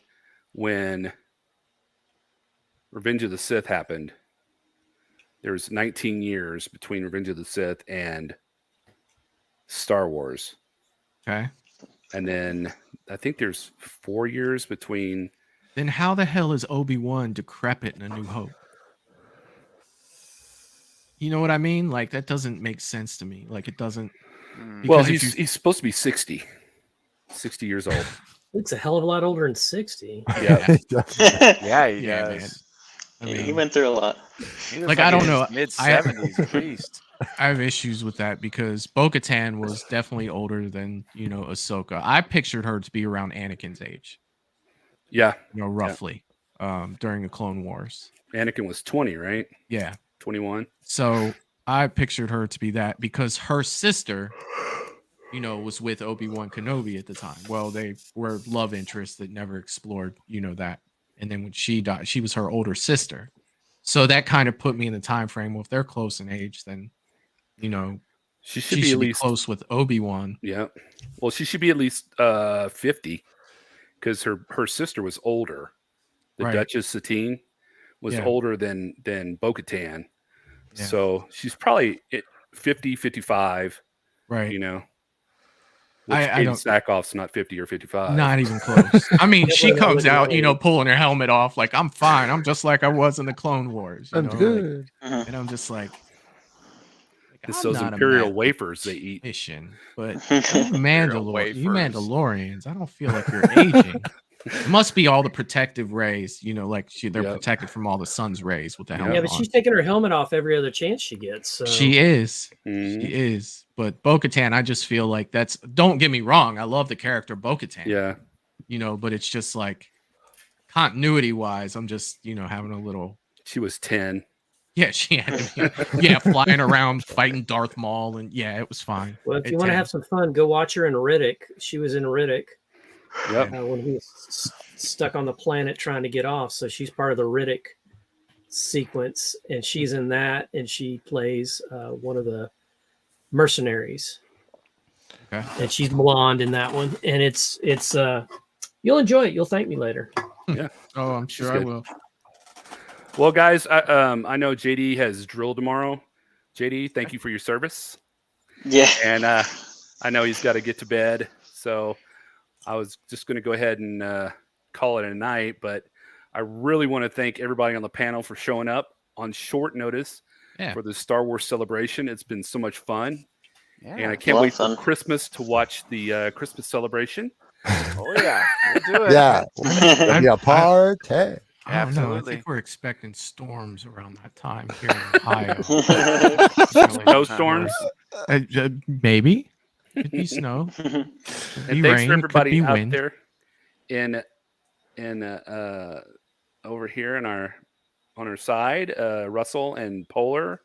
when Revenge of the Sith happened, there was 19 years between Revenge of the Sith and Star Wars. Okay. And then I think there's 4 years between. Then how the hell is Obi-Wan decrepit in A New Hope? You know what I mean? Like that doesn't make sense to me. Like it doesn't. Hmm. Because Well, if you- he's supposed to be 60 years old. Looks a hell of a lot older than 60. Yeah. Yeah, he Yeah, man. does. I he mean, went through a lot. He looks Like, I don't know. Mid 70s at least. I have issues with that because Bo-Katan was definitely older than, you know, Ahsoka. I pictured her to be around Anakin's age, Yeah. you know, roughly, during the Clone Wars. Anakin was 20, right? Yeah. 21. So I pictured her to be that because her sister, you know, was with Obi-Wan Kenobi at the time. Well, they were love interests that never explored, you know, that. And then when she died, she was her older sister. So that kind of put me in the time frame. Well, if they're close in age, then, you know, She she should be should at be least close with Obi-Wan. Yeah. Well, she should be at least 50 because her sister was older. The Right. Duchess Satine was Yeah. older than Bo-Katan. Yeah. So she's probably 50, 55, Right. you know. Which I don't- Sackoff's not 50 or 55. Not even close. I mean, Yeah, she but- comes out, you know, pulling her helmet off, like I'm fine. I'm just like I was in the Clone Wars. You I'm know, like- good. and I'm just like It's I'm those not a Imperial wafers they eat. magician, but you Imperial you wafers. Mandalorians, I don't feel like you're aging. It must be all the protective rays, you know, like they're Yep. protected from all the sun's rays with the Yeah, helmet Yeah, but on. she's taking her helmet off every other chance she gets. So. She is. Mhm. She is. But Bo-Katan, I just feel like that's, don't get me wrong, I love the character Bo-Katan. Yeah. You know, but it's just like continuity wise, I'm just, you know, having a little, She was 10. yeah, she had to be, yeah, flying around fighting Darth Maul, and yeah, it was fine. Well, if At you want to 10. have some fun, go watch her in Riddick. She was in Riddick. Yep. when he was stuck on the planet trying to get off. So she's part of the Riddick sequence, and she's in that, and she plays one of the mercenaries. Okay. And she's blonde in that one, and it's you'll enjoy it. You'll thank me later. Oh, I'm sure That's I good. will. Well, guys, I know JD has drill tomorrow. JD, thank you for your service. Yeah. And I know he's got to get to bed, so I was just going to go ahead and call it a night. But I really want to thank everybody on the panel for showing up on short notice for the Star Wars celebration. It's been so much fun. Yeah. And I can't Well wait for done. Christmas to watch the Christmas celebration. Oh yeah, we'll do it. Yeah. It'll be a party. I don't know. I Absolutely. think we're expecting storms around that time here in Ohio. Snowstorms. Maybe. Could be snow. Could And be thanks rain. for Could everybody be out wind. there in over here on our side, Russell and Polar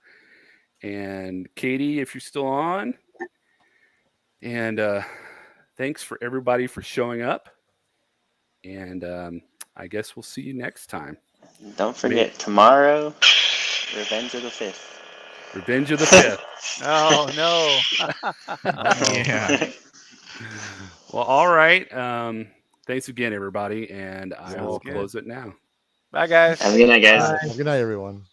and Katie, if you're still on. And thanks for everybody for showing up. And I guess we'll see you next time. Don't forget, tomorrow, Revenge of the Fifth. Revenge of the Fifth. Oh no. Yeah. Well, all right. Thanks again, everybody. And I Sounds will good. close it now. Bye guys. Have a good night, guys. Bye. Have a good night, everyone.